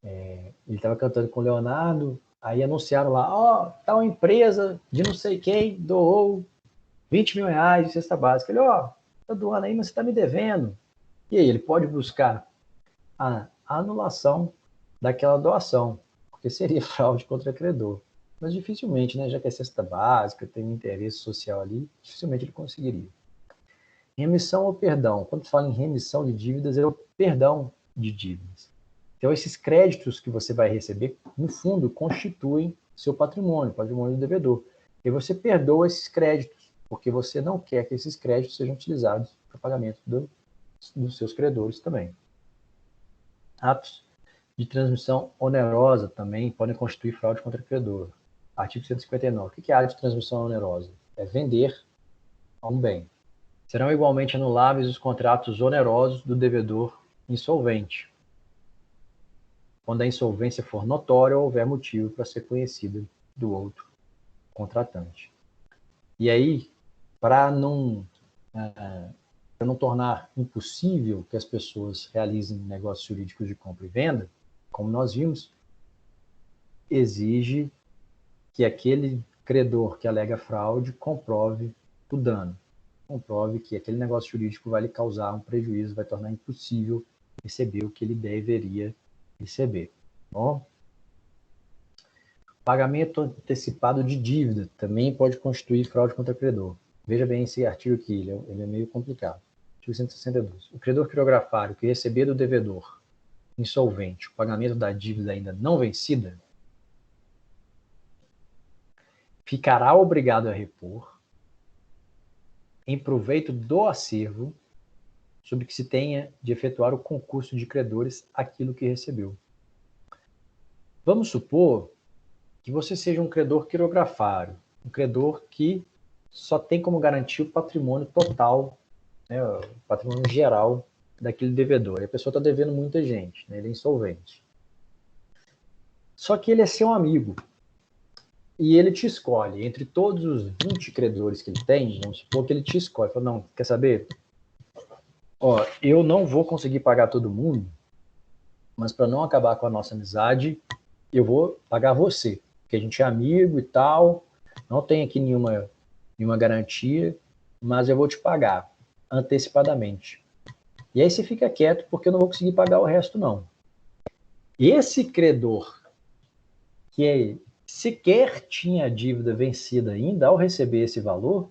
Ele estava cantando com o Leonardo, aí anunciaram lá, tal empresa de não sei quem doou 20 mil reais de cesta básica. Ele, tá doando aí, mas você está me devendo. E aí, ele pode buscar a anulação daquela doação, porque seria fraude contra credor. Mas dificilmente, né, já que é cesta básica, tem um interesse social ali, dificilmente ele conseguiria. Remissão ou perdão? Quando fala em remissão de dívidas, é o perdão de dívidas. Então, esses créditos que você vai receber, no fundo, constituem seu patrimônio do devedor. E você perdoa esses créditos, porque você não quer que esses créditos sejam utilizados para pagamento dos seus credores também. Atos de transmissão onerosa também podem constituir fraude contra o credor. Artigo 159. O que é ato de transmissão onerosa? É vender um bem. Serão igualmente anuláveis os contratos onerosos do devedor insolvente, quando a insolvência for notória ou houver motivo para ser conhecida do outro contratante. E aí, para não tornar impossível que as pessoas realizem negócios jurídicos de compra e venda, como nós vimos, exige que aquele credor que alega fraude comprove o dano, comprove que aquele negócio jurídico vai lhe causar um prejuízo, vai tornar impossível receber o que ele deveria receber. Bom? Pagamento antecipado de dívida também pode constituir fraude contra o credor. Veja bem esse artigo aqui, ele é meio complicado. Artigo 162. O credor quirografário que receber do devedor insolvente o pagamento da dívida ainda não vencida, ficará obrigado a repor, em proveito do acervo, sobre que se tenha de efetuar o concurso de credores aquilo que recebeu. Vamos supor que você seja um credor quirografário, um credor que só tem como garantia o patrimônio total, né, o patrimônio geral daquele devedor. E a pessoa está devendo muita gente, né, ele é insolvente. Só que ele é seu amigo. E ele te escolhe. Entre todos os 20 credores que ele tem, vamos supor que ele te escolhe. Fala, não, quer saber? Eu não vou conseguir pagar todo mundo, mas para não acabar com a nossa amizade, eu vou pagar você. Porque a gente é amigo e tal, não tem aqui nenhuma garantia, mas eu vou te pagar antecipadamente. E aí você fica quieto, porque eu não vou conseguir pagar o resto, não. Esse credor que sequer tinha a dívida vencida ainda, ao receber esse valor,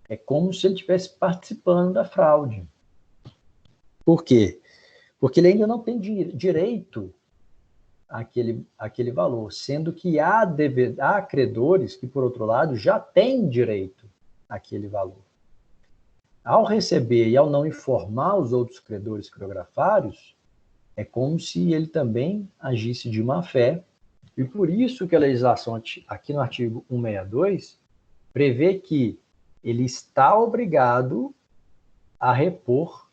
é como se ele estivesse participando da fraude. Por quê? Porque ele ainda não tem direito àquele valor, sendo que há credores que, por outro lado, já têm direito aquele valor. Ao receber e ao não informar os outros credores quirografários, é como se ele também agisse de má fé, e por isso que a legislação aqui no artigo 162 prevê que ele está obrigado a repor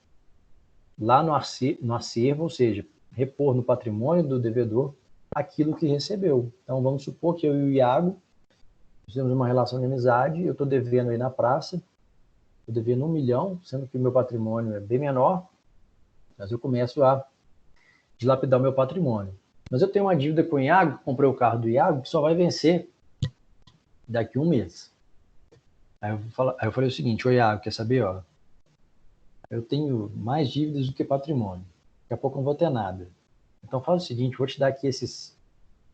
lá no acervo, ou seja, repor no patrimônio do devedor aquilo que recebeu. Então, vamos supor que eu e o Iago temos uma relação de amizade, eu estou devendo aí na praça, estou devendo 1 milhão, sendo que o meu patrimônio é bem menor, mas eu começo a dilapidar o meu patrimônio. Mas eu tenho uma dívida com o Iago, comprei o carro do Iago, que só vai vencer daqui a 1 mês. Aí eu falei o seguinte: ô Iago, quer saber? Ó, eu tenho mais dívidas do que patrimônio. Daqui a pouco eu não vou ter nada. Então faz o seguinte, vou te dar aqui esses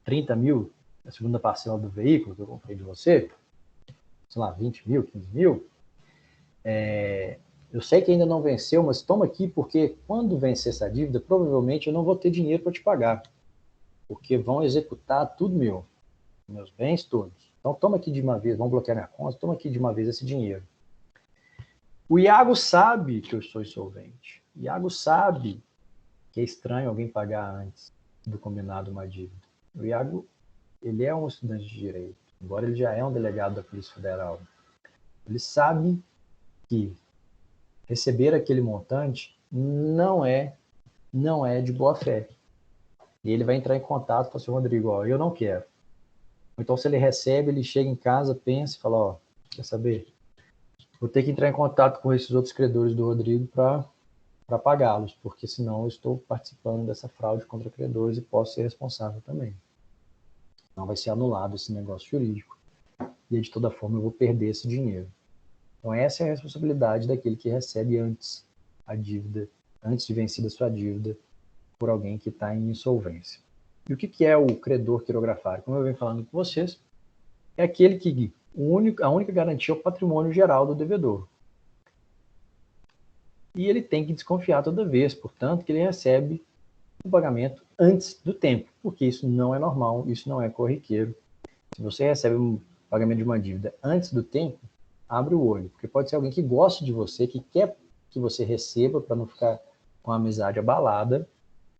30 mil, a segunda parcela do veículo que eu comprei de você, sei lá, 20 mil, 15 mil. Eu sei que ainda não venceu, mas toma aqui, porque quando vencer essa dívida, provavelmente eu não vou ter dinheiro para te pagar, porque vão executar tudo meus bens todos. Então toma aqui de uma vez, vão bloquear minha conta, toma aqui de uma vez esse dinheiro. O Iago sabe que eu sou insolvente. O Iago sabe que é estranho alguém pagar antes do combinado uma dívida. O Iago, ele é um estudante de direito, embora ele já é um delegado da Polícia Federal. Ele sabe que receber aquele montante não é de boa fé. E ele vai entrar em contato com o senhor Rodrigo, ó, eu não quero. Então, se ele recebe, ele chega em casa, pensa e fala, ó, quer saber? Vou ter que entrar em contato com esses outros credores do Rodrigo para pagá-los, porque senão eu estou participando dessa fraude contra credores e posso ser responsável também. Não vai ser anulado esse negócio jurídico. E de toda forma eu vou perder esse dinheiro. Então essa é a responsabilidade daquele que recebe antes a dívida, antes de vencida a sua dívida por alguém que está em insolvência. E o que é o credor quirografário? Como eu venho falando com vocês, é aquele que a única garantia é o patrimônio geral do devedor. E ele tem que desconfiar toda vez, portanto, que ele recebe o pagamento antes do tempo, porque isso não é normal, isso não é corriqueiro. Se você recebe um pagamento de uma dívida antes do tempo, abre o olho, porque pode ser alguém que gosta de você, que quer que você receba para não ficar com a amizade abalada,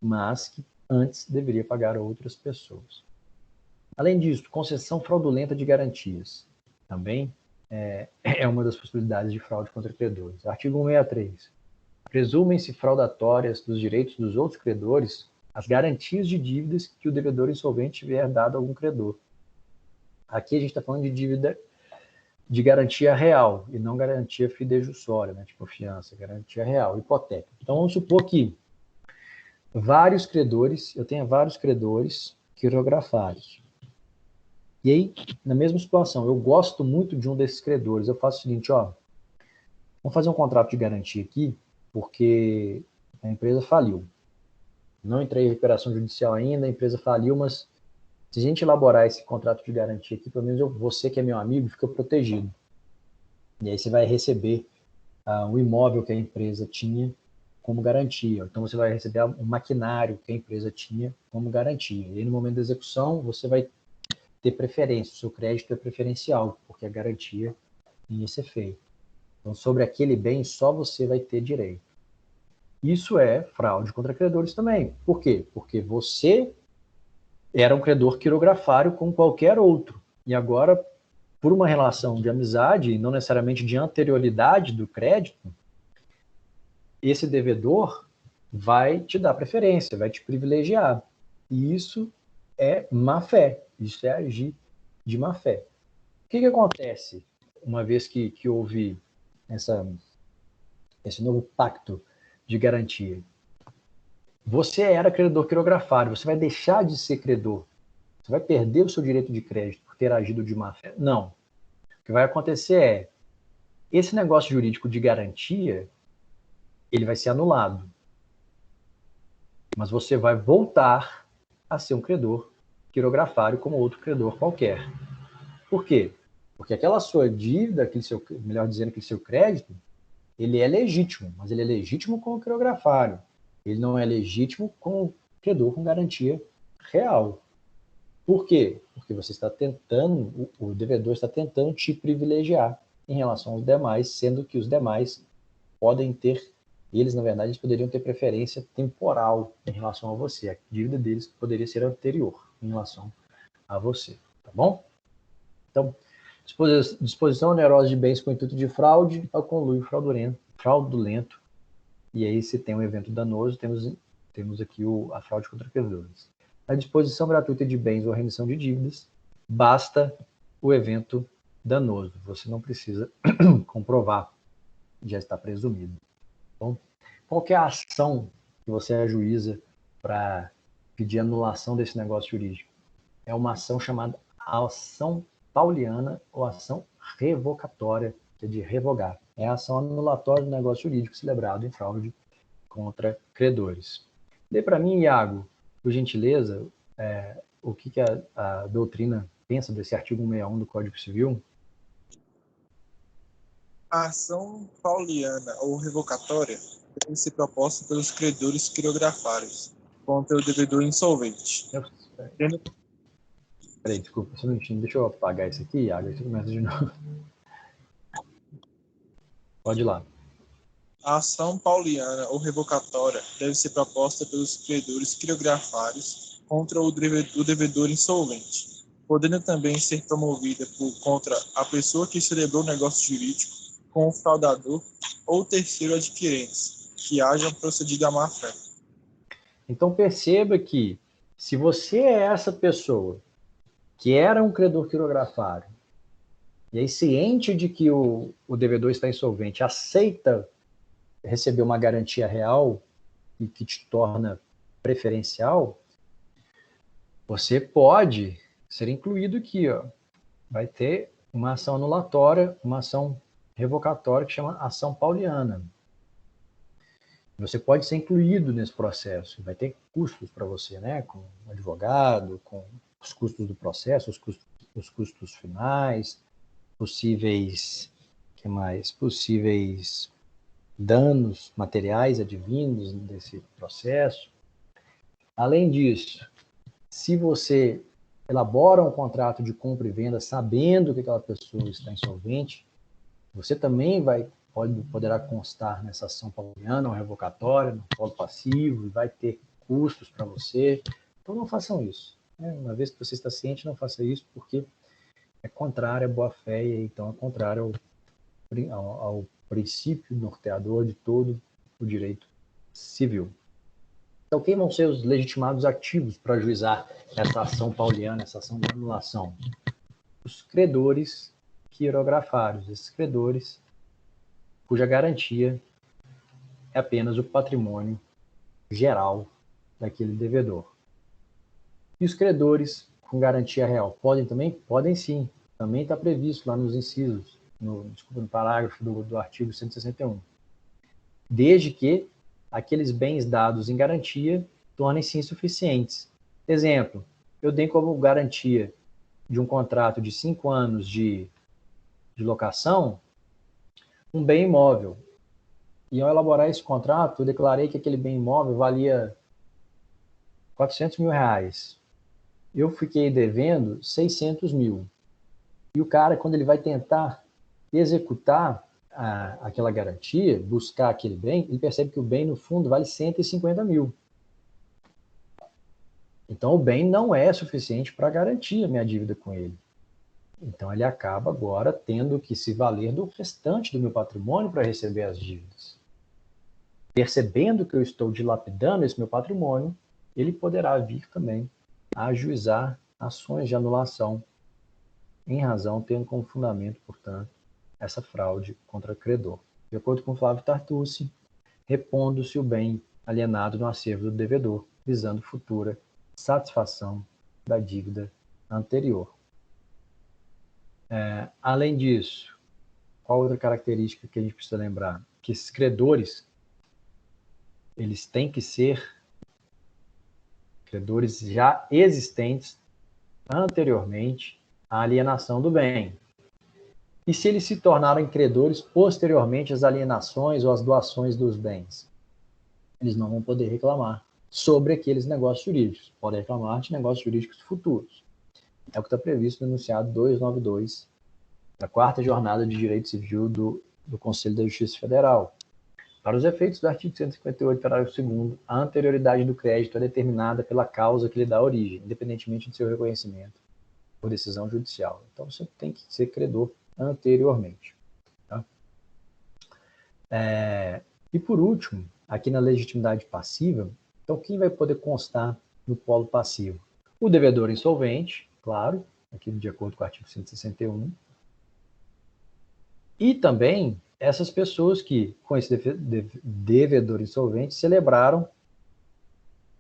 mas que antes deveria pagar a outras pessoas. Além disso, concessão fraudulenta de garantias. Também é uma das possibilidades de fraude contra credores. Artigo 163. Presumem-se fraudatórias dos direitos dos outros credores as garantias de dívidas que o devedor insolvente tiver dado a algum credor. Aqui a gente está falando de dívida de garantia real e não garantia fidejussória, né, tipo fiança, garantia real, hipoteca. Então vamos supor que eu tenha vários credores quirografários. E aí, na mesma situação, eu gosto muito de um desses credores, eu faço o seguinte, ó, vamos fazer um contrato de garantia aqui, porque a empresa faliu. Não entrei em recuperação judicial ainda, a empresa faliu, mas se a gente elaborar esse contrato de garantia aqui, pelo menos você que é meu amigo fica protegido. E aí você vai receber o imóvel que a empresa tinha como garantia. Então você vai receber um maquinário que a empresa tinha como garantia. E aí no momento da execução você vai ter preferência, o seu crédito é preferencial, porque a garantia ia ser feita. Então sobre aquele bem só você vai ter direito. Isso é fraude contra credores também. Por quê? Porque você era um credor quirografário como qualquer outro. E agora, por uma relação de amizade, e não necessariamente de anterioridade do crédito, esse devedor vai te dar preferência, vai te privilegiar. E isso é má fé, isso é agir de má fé. O que acontece uma vez que houve esse novo pacto de garantia? Você era credor quirografário, você vai deixar de ser credor. Você vai perder o seu direito de crédito por ter agido de má fé? Não. O que vai acontecer é, esse negócio jurídico de garantia, ele vai ser anulado. Mas você vai voltar a ser um credor quirografário como outro credor qualquer. Por quê? Porque aquela sua dívida, melhor dizendo, aquele seu crédito, ele é legítimo, mas ele é legítimo como quirografário. Ele não é legítimo como credor com garantia real. Por quê? Porque você está tentando, o devedor está tentando te privilegiar. em relação aos demais, sendo que os demais podem ter, eles na verdade eles poderiam ter preferência temporal em relação a você. A dívida deles poderia ser anterior em relação a você, tá bom? Então, disposição onerosa de bens com intuito de fraude ao conluio fraudulento. E aí, se tem um evento danoso, temos aqui a fraude contra credores. A disposição gratuita de bens ou remissão de dívidas, basta o evento danoso. Você não precisa comprovar, já está presumido. Então, qual que é a ação que você ajuiza para pedir anulação desse negócio jurídico? É uma ação chamada ação pauliana ou ação revocatória, que é de revogar. É a ação anulatória do negócio jurídico celebrado em fraude contra credores. Dê para mim, Iago, por gentileza, o que a doutrina pensa desse artigo 161 do Código Civil? A ação pauliana ou revocatória deve ser proposta pelos credores quirografários contra o devedor insolvente. Peraí, desculpa, só um minutinho. Deixa eu apagar isso aqui, Iago, aí você começa de novo. Pode ir lá. A ação pauliana ou revocatória deve ser proposta pelos credores quirografários contra o devedor insolvente, podendo também ser promovida contra a pessoa que celebrou o negócio jurídico com o fraudador ou terceiro adquirente, que hajam procedido à má-fé. Então perceba que, se você é essa pessoa que era um credor quirografário, e aí ciente de que o devedor está insolvente, aceita receber uma garantia real e que te torna preferencial, você pode ser incluído aqui, ó. Vai ter uma ação anulatória, uma ação revocatória que chama ação pauliana. Você pode ser incluído nesse processo, vai ter custos para você, né? Com o advogado, com os custos do processo, os custos finais, possíveis danos materiais advindos desse processo. Além disso, se você elabora um contrato de compra e venda sabendo que aquela pessoa está insolvente, você também poderá constar nessa ação pauliana ou revocatória, no polo passivo, e vai ter custos para você. Então não façam isso. Uma vez que você está ciente, não faça isso, porque é contrário à boa-fé e então é contrário ao princípio norteador de todo o direito civil. Então, quem vão ser os legitimados ativos para ajuizar essa ação pauliana, essa ação de anulação? Os credores quirografários, esses credores cuja garantia é apenas o patrimônio geral daquele devedor. E os credores com garantia real podem também? Podem sim. Também está previsto lá nos incisos, no parágrafo do artigo 161. Desde que aqueles bens dados em garantia tornem-se insuficientes. Exemplo, eu dei como garantia de um contrato de 5 anos de locação um bem imóvel. E ao elaborar esse contrato, eu declarei que aquele bem imóvel valia R$400 mil. Eu fiquei devendo 600 mil. E o cara, quando ele vai tentar executar aquela garantia, buscar aquele bem, ele percebe que o bem, no fundo, vale 150 mil. Então, o bem não é suficiente para garantir a minha dívida com ele. Então, ele acaba agora tendo que se valer do restante do meu patrimônio para receber as dívidas. Percebendo que eu estou dilapidando esse meu patrimônio, ele poderá vir também a ajuizar ações de anulação, em razão, tendo como fundamento, portanto, essa fraude contra credor. De acordo com Flávio Tartucci, repondo-se o bem alienado no acervo do devedor, visando futura satisfação da dívida anterior. Além disso, qual outra característica que a gente precisa lembrar? Que esses credores, eles têm que ser credores já existentes anteriormente à alienação do bem. E se eles se tornarem credores posteriormente às alienações ou às doações dos bens? Eles não vão poder reclamar sobre aqueles negócios jurídicos. Podem reclamar de negócios jurídicos futuros. É o que está previsto no enunciado 292 da 4ª Jornada de Direito Civil do Conselho da Justiça Federal. Para os efeitos do artigo 158, parágrafo 2º, a anterioridade do crédito é determinada pela causa que lhe dá origem, independentemente de seu reconhecimento por decisão judicial. Então, você tem que ser credor anteriormente. Tá? E, por último, aqui na legitimidade passiva, então, quem vai poder constar no polo passivo? O devedor insolvente, claro, aqui de acordo com o artigo 161, e também essas pessoas que, com esse devedor insolvente, celebraram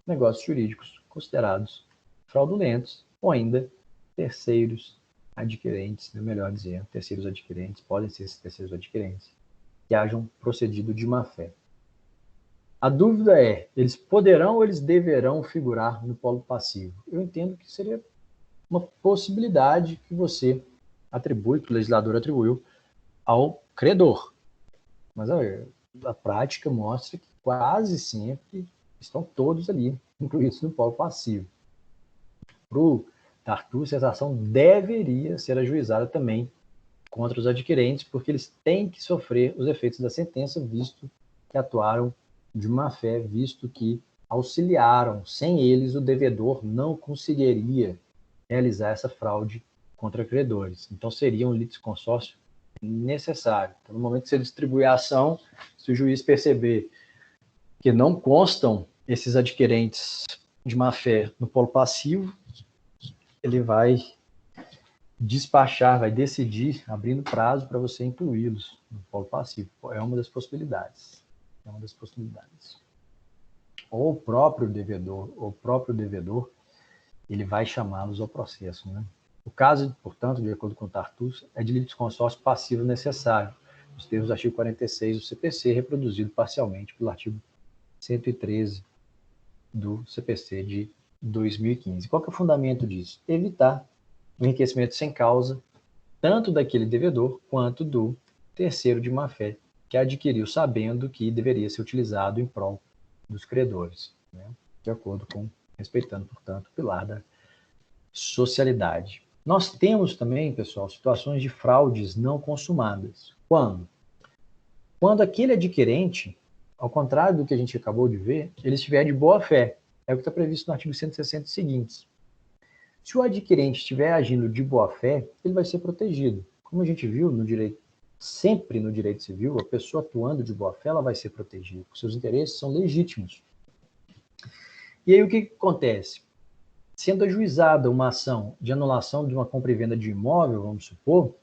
negócios jurídicos considerados fraudulentos, ou ainda terceiros adquirentes, melhor dizendo, terceiros adquirentes, podem ser esses terceiros adquirentes, que hajam procedido de má-fé. A dúvida é, eles poderão ou eles deverão figurar no polo passivo? Eu entendo que seria uma possibilidade que você atribui, que o legislador atribuiu ao credor. Mas a prática mostra que quase sempre estão todos ali, incluídos no polo passivo. Para o Tartucci, essa ação deveria ser ajuizada também contra os adquirentes, porque eles têm que sofrer os efeitos da sentença, visto que atuaram de má-fé, visto que auxiliaram. Sem eles, o devedor não conseguiria realizar essa fraude contra credores. Então, seria um litisconsórcio necessário. Então, no momento que você distribuir a ação, se o juiz perceber que não constam esses adquirentes de má-fé no polo passivo, ele vai despachar, vai decidir, abrindo prazo para você incluí-los no polo passivo. É uma das possibilidades. É uma das possibilidades. Ou o próprio devedor, ele vai chamá-los ao processo, né? O caso, portanto, de acordo com o Tartucci, é de litisconsórcio passivo necessário, nos termos do artigo 46 do CPC, reproduzido parcialmente pelo artigo 113 do CPC de 2015. Qual que é o fundamento disso? Evitar o enriquecimento sem causa, tanto daquele devedor quanto do terceiro de má-fé, que adquiriu sabendo que deveria ser utilizado em prol dos credores, né? De acordo com, respeitando, portanto, o pilar da socialidade. Nós temos também, pessoal, situações de fraudes não consumadas. Quando? Quando aquele adquirente, ao contrário do que a gente acabou de ver, ele estiver de boa fé. É o que está previsto no artigo 160 seguintes. Se o adquirente estiver agindo de boa fé, ele vai ser protegido. Como a gente viu no direito, sempre no direito civil, a pessoa atuando de boa fé, ela vai ser protegida, porque seus interesses são legítimos. E aí o que acontece? Sendo ajuizada uma ação de anulação de uma compra e venda de imóvel, vamos supor,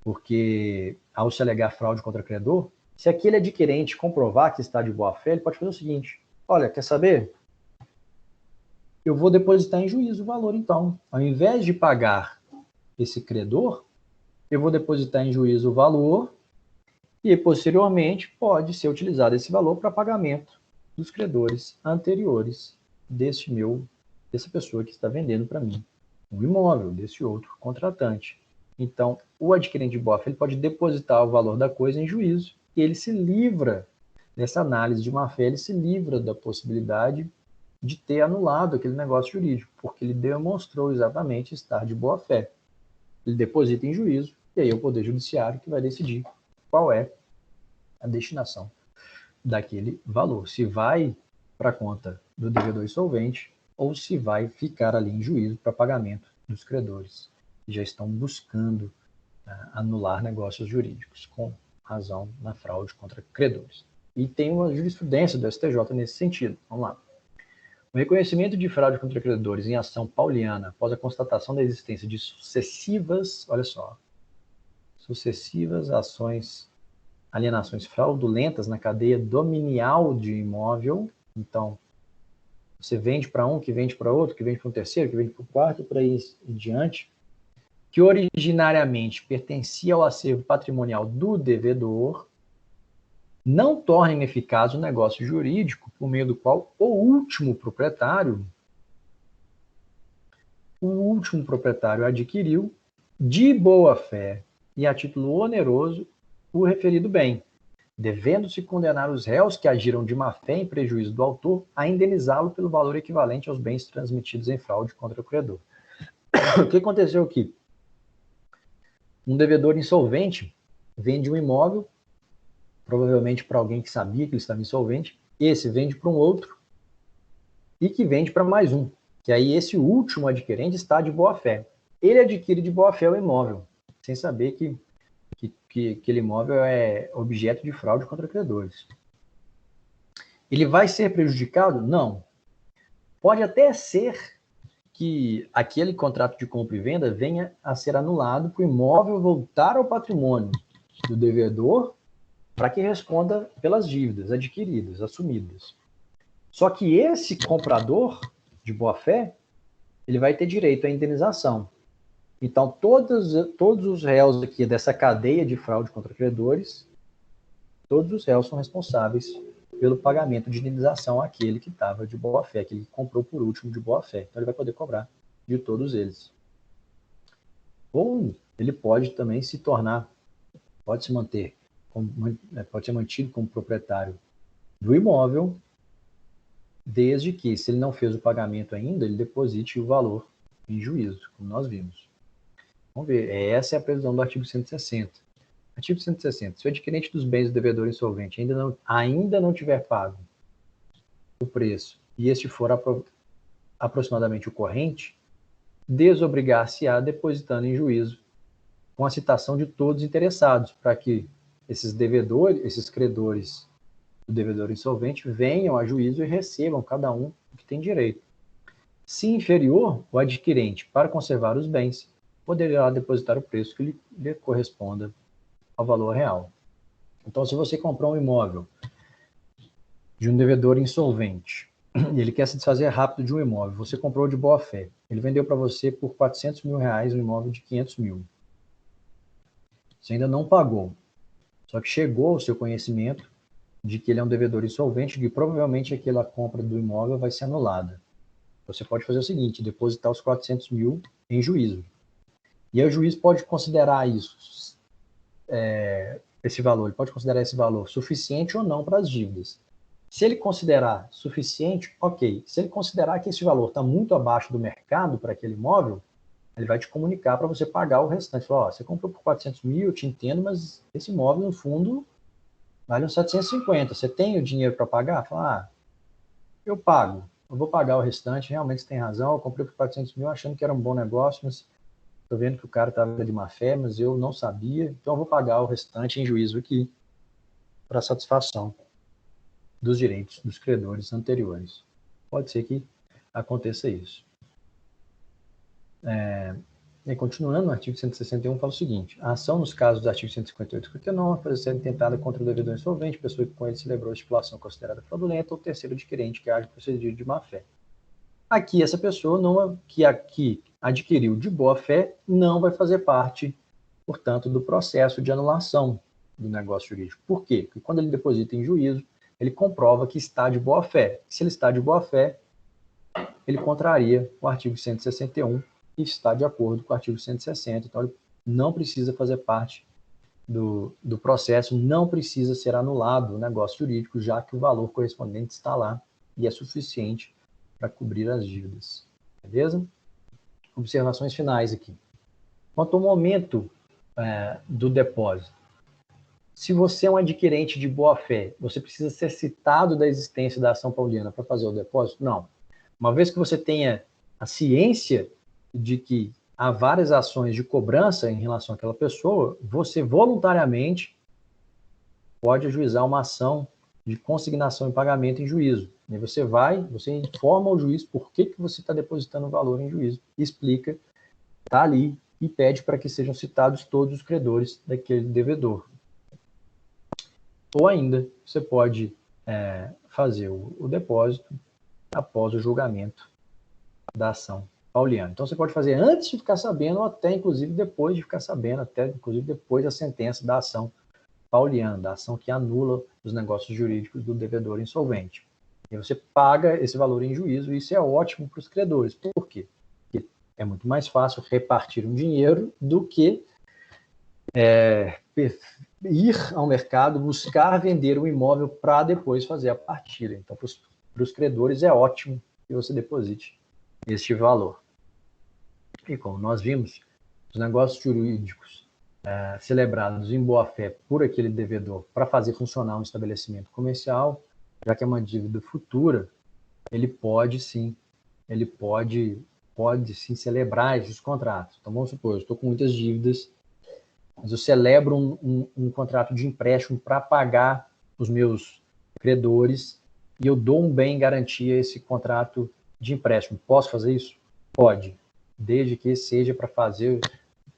porque ao se alegar fraude contra credor, se aquele adquirente comprovar que está de boa fé, ele pode fazer o seguinte: olha, quer saber? Eu vou depositar em juízo o valor, então. Ao invés de pagar esse credor, eu vou depositar em juízo o valor e, posteriormente, pode ser utilizado esse valor para pagamento dos credores anteriores dessa pessoa que está vendendo para mim um imóvel, desse outro contratante. Então, o adquirente de boa-fé pode depositar o valor da coisa em juízo e ele se livra dessa análise de má-fé, ele se livra da possibilidade de ter anulado aquele negócio jurídico, porque ele demonstrou exatamente estar de boa-fé. Ele deposita em juízo e aí é o Poder Judiciário que vai decidir qual é a destinação daquele valor. Se vai para a conta do devedor insolvente ou se vai ficar ali em juízo para pagamento dos credores que já estão buscando anular negócios jurídicos com razão na fraude contra credores. E tem uma jurisprudência do STJ nesse sentido. Vamos lá. O reconhecimento de fraude contra credores em ação pauliana após a constatação da existência de sucessivas, olha só, sucessivas alienações fraudulentas na cadeia dominial de imóvel. Então, você vende para um, que vende para outro, que vende para um terceiro, que vende para o quarto, e por aí em diante, que originariamente pertencia ao acervo patrimonial do devedor, não torna ineficaz o negócio jurídico por meio do qual o último proprietário adquiriu de boa fé e a título oneroso o referido bem, devendo-se condenar os réus que agiram de má-fé em prejuízo do autor a indenizá-lo pelo valor equivalente aos bens transmitidos em fraude contra o credor. O que aconteceu aqui? Um devedor insolvente vende um imóvel, provavelmente para alguém que sabia que ele estava insolvente, esse vende para um outro e que vende para mais um, que aí esse último adquirente está de boa-fé. Ele adquire de boa-fé o imóvel, sem saber que aquele imóvel é objeto de fraude contra credores. Ele vai ser prejudicado? Não. Pode até ser que aquele contrato de compra e venda venha a ser anulado para o imóvel voltar ao patrimônio do devedor para que responda pelas dívidas adquiridas, assumidas. Só que esse comprador de boa-fé, ele vai ter direito à indenização. Então, todos os réus aqui dessa cadeia de fraude contra credores, todos os réus são responsáveis pelo pagamento de indenização àquele que estava de boa-fé, aquele que comprou por último de boa-fé. Então, ele vai poder cobrar de todos eles. Ou ele pode também se tornar, pode se manter, pode ser mantido como proprietário do imóvel, desde que, se ele não fez o pagamento ainda, ele deposite o valor em juízo, como nós vimos. Vamos ver, essa é a previsão do artigo 160. Artigo 160. Se o adquirente dos bens do devedor insolvente ainda não tiver pago o preço e este for aproximadamente o corrente, desobrigar-se-á depositando em juízo com a citação de todos os interessados, para que esses credores do devedor insolvente venham a juízo e recebam cada um o que tem direito. Se inferior, o adquirente, para conservar os bens, poderá depositar o preço que lhe corresponda ao valor real. Então, se você comprou um imóvel de um devedor insolvente e ele quer se desfazer rápido de um imóvel, você comprou de boa fé, ele vendeu para você por R$400 mil um imóvel de 500 mil. Você ainda não pagou, só que chegou ao seu conhecimento de que ele é um devedor insolvente, de que provavelmente aquela compra do imóvel vai ser anulada. Você pode fazer o seguinte, depositar os 400 mil em juízo. E aí o juiz pode considerar isso, esse valor, ele pode considerar esse valor suficiente ou não para as dívidas. Se ele considerar suficiente, ok. Se ele considerar que esse valor está muito abaixo do mercado para aquele imóvel, ele vai te comunicar para você pagar o restante. Fala, você comprou por 400 mil, eu te entendo, mas esse imóvel, no fundo, vale uns 750. Você tem o dinheiro para pagar? Fala, eu pago. Eu vou pagar o restante, realmente você tem razão, eu comprei por 400 mil achando que era um bom negócio, mas estou vendo que o cara estava de má fé, mas eu não sabia, então eu vou pagar o restante em juízo aqui para satisfação dos direitos dos credores anteriores. Pode ser que aconteça isso. E continuando, o artigo 161 fala o seguinte: a ação nos casos do artigo 158 e 59 pode ser intentada contra o devedor insolvente, pessoa que com ele celebrou a estipulação considerada fraudulenta, ou terceiro adquirente que haja procedido de má fé. Aqui, essa pessoa que adquiriu de boa fé não vai fazer parte, portanto, do processo de anulação do negócio jurídico. Por quê? Porque quando ele deposita em juízo, ele comprova que está de boa fé. Se ele está de boa fé, ele contraria o artigo 161 e está de acordo com o artigo 160. Então, ele não precisa fazer parte do processo, não precisa ser anulado o negócio jurídico, já que o valor correspondente está lá e é suficiente para cobrir as dívidas. Beleza? Observações finais aqui. Quanto ao momento do depósito, se você é um adquirente de boa-fé, você precisa ser citado da existência da ação pauliana para fazer o depósito? Não. Uma vez que você tenha a ciência de que há várias ações de cobrança em relação àquela pessoa, você voluntariamente pode ajuizar uma ação de consignação e pagamento em juízo. E você informa ao juiz por que você está depositando o valor em juízo, explica, está ali e pede para que sejam citados todos os credores daquele devedor. Ou ainda, você pode fazer o depósito após o julgamento da ação pauliana. Então, você pode fazer antes de ficar sabendo, ou até, inclusive, depois de ficar sabendo, até, inclusive, depois da sentença da ação pauliana, da ação que anula os negócios jurídicos do devedor insolvente. E você paga esse valor em juízo, e isso é ótimo para os credores. Por quê? Porque é muito mais fácil repartir um dinheiro do que ir ao mercado, buscar vender um imóvel para depois fazer a partida. Então, para os credores é ótimo que você deposite este valor. E como nós vimos, os negócios jurídicos celebrados em boa-fé por aquele devedor para fazer funcionar um estabelecimento comercial, já que é uma dívida futura, ele pode sim celebrar esses contratos. Então, vamos supor, eu estou com muitas dívidas, mas eu celebro um contrato de empréstimo para pagar os meus credores e eu dou um bem em garantia a esse contrato de empréstimo. Posso fazer isso? Pode, desde que seja para fazer,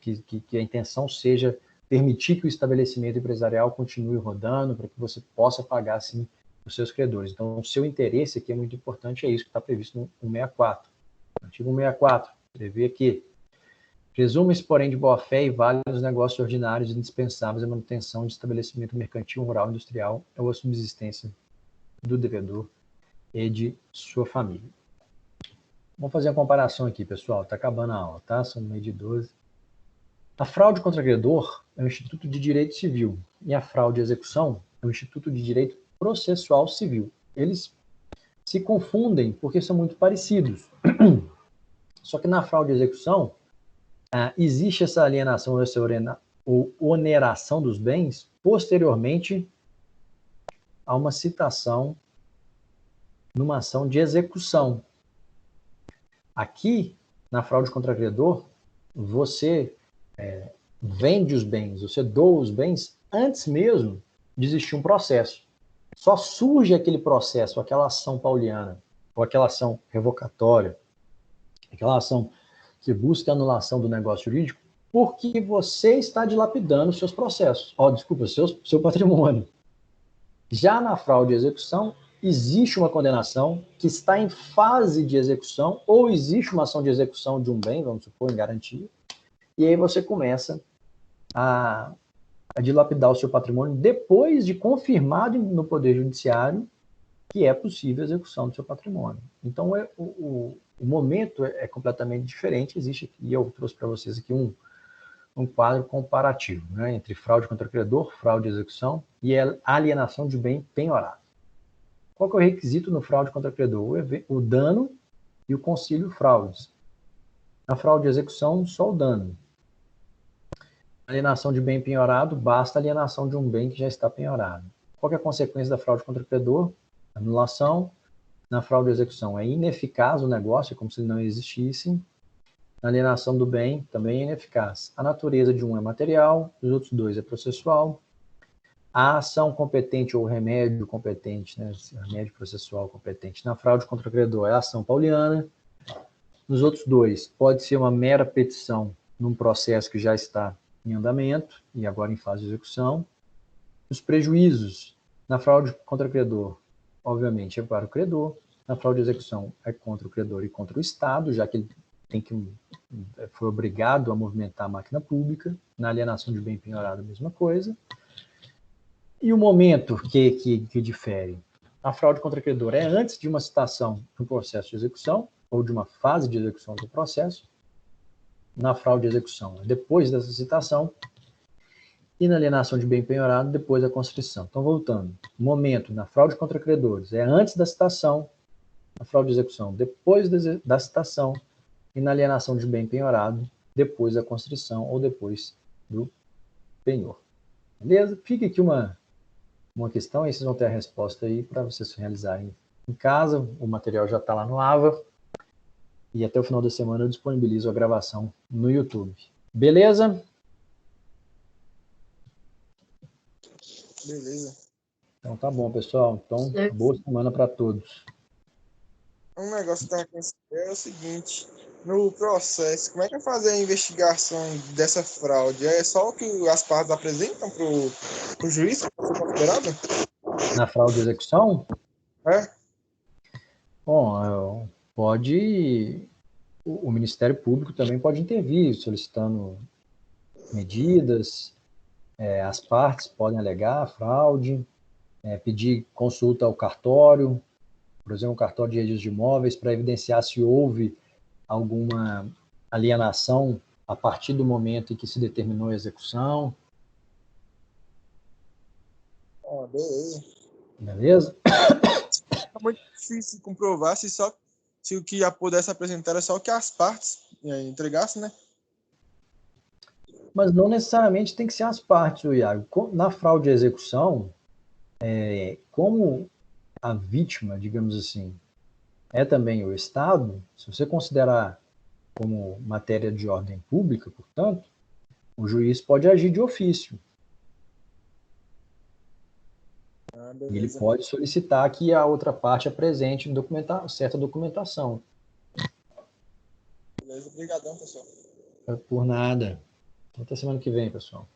que a intenção seja permitir que o estabelecimento empresarial continue rodando, para que você possa pagar, sim, os seus credores. Então, o seu interesse aqui é muito importante, é isso que está previsto no 164. O artigo 164 prevê que presume-se, porém, de boa-fé e vale nos negócios ordinários e indispensáveis à manutenção de estabelecimento mercantil, rural, industrial ou a subsistência do devedor e de sua família. Vamos fazer uma comparação aqui, pessoal. Está acabando a aula, tá? São 1h12. A fraude contra credor é um instituto de direito civil e a fraude e execução é um instituto de direito processual civil. Eles se confundem porque são muito parecidos. Só que na fraude e execução, existe essa alienação ou oneração dos bens posteriormente a uma citação numa ação de execução. Aqui, na fraude contra credor, você vende os bens, você doa os bens antes mesmo de existir um processo. Só surge aquele processo, aquela ação pauliana, ou aquela ação revocatória, aquela ação que busca a anulação do negócio jurídico, porque você está dilapidando seus processos. Seu patrimônio. Já na fraude e execução, existe uma condenação que está em fase de execução, ou existe uma ação de execução de um bem, vamos supor, em garantia, e aí você começa a dilapidar o seu patrimônio depois de confirmado no Poder Judiciário que é possível a execução do seu patrimônio. Então, o momento é completamente diferente. Existe aqui, e eu trouxe para vocês aqui um quadro comparativo, né, entre fraude contra credor, fraude e execução e alienação de bem penhorado. Qual que é o requisito no fraude contra credor? O dano e o concílio fraudes. Na fraude e execução, só o dano. Alienação de bem penhorado, basta a alienação de um bem que já está penhorado. Qual que é a consequência da fraude contra credor? Anulação. Na fraude e execução é ineficaz o negócio, é como se ele não existisse. Na alienação do bem também é ineficaz. A natureza de um é material, dos outros dois é processual. A ação competente ou remédio competente, né, remédio processual competente na fraude contra credor é a ação pauliana. Nos outros dois, pode ser uma mera petição num processo que já está em andamento e agora em fase de execução. Os prejuízos na fraude contra credor, obviamente, é para o credor. Na fraude de execução é contra o credor e contra o Estado, já que ele foi obrigado a movimentar a máquina pública. Na alienação de bem penhorado, a mesma coisa. E o momento que difere? A fraude contra credor é antes de uma citação no processo de execução, ou de uma fase de execução do processo. Na fraude de execução é depois dessa citação. E na alienação de bem penhorado, depois da constrição. Então, voltando. O momento na fraude contra credores é antes da citação, na fraude de execução, depois da citação, e na alienação de bem penhorado, depois da constrição ou depois do penhor. Beleza? Fica aqui uma questão, aí vocês vão ter a resposta aí para vocês realizarem em casa. O material já está lá no AVA. E até o final da semana eu disponibilizo a gravação no YouTube. Beleza? Beleza. Então tá bom, pessoal. Então, boa semana para todos. Um negócio que eu estava é o seguinte, no processo, como é que é fazer a investigação dessa fraude? É só o que as partes apresentam para o juiz para ser considerado? Na fraude de execução? É? Bom, o Ministério Público também pode intervir, solicitando medidas, as partes podem alegar fraude, pedir consulta ao cartório, por exemplo, o cartório de registro de imóveis, para evidenciar se houve alguma alienação a partir do momento em que se determinou a execução. Beleza. Beleza? É muito difícil comprovar se o que já pudesse apresentar é só o que as partes entregassem, né? Mas não necessariamente tem que ser as partes, Iago. Na fraude à execução, como a vítima, digamos assim, é também o Estado, se você considerar como matéria de ordem pública, portanto, o juiz pode agir de ofício. Ele Beleza. pode solicitar que a outra parte apresente certa documentação. Beleza. Obrigadão, pessoal. Por nada. Até semana que vem, pessoal.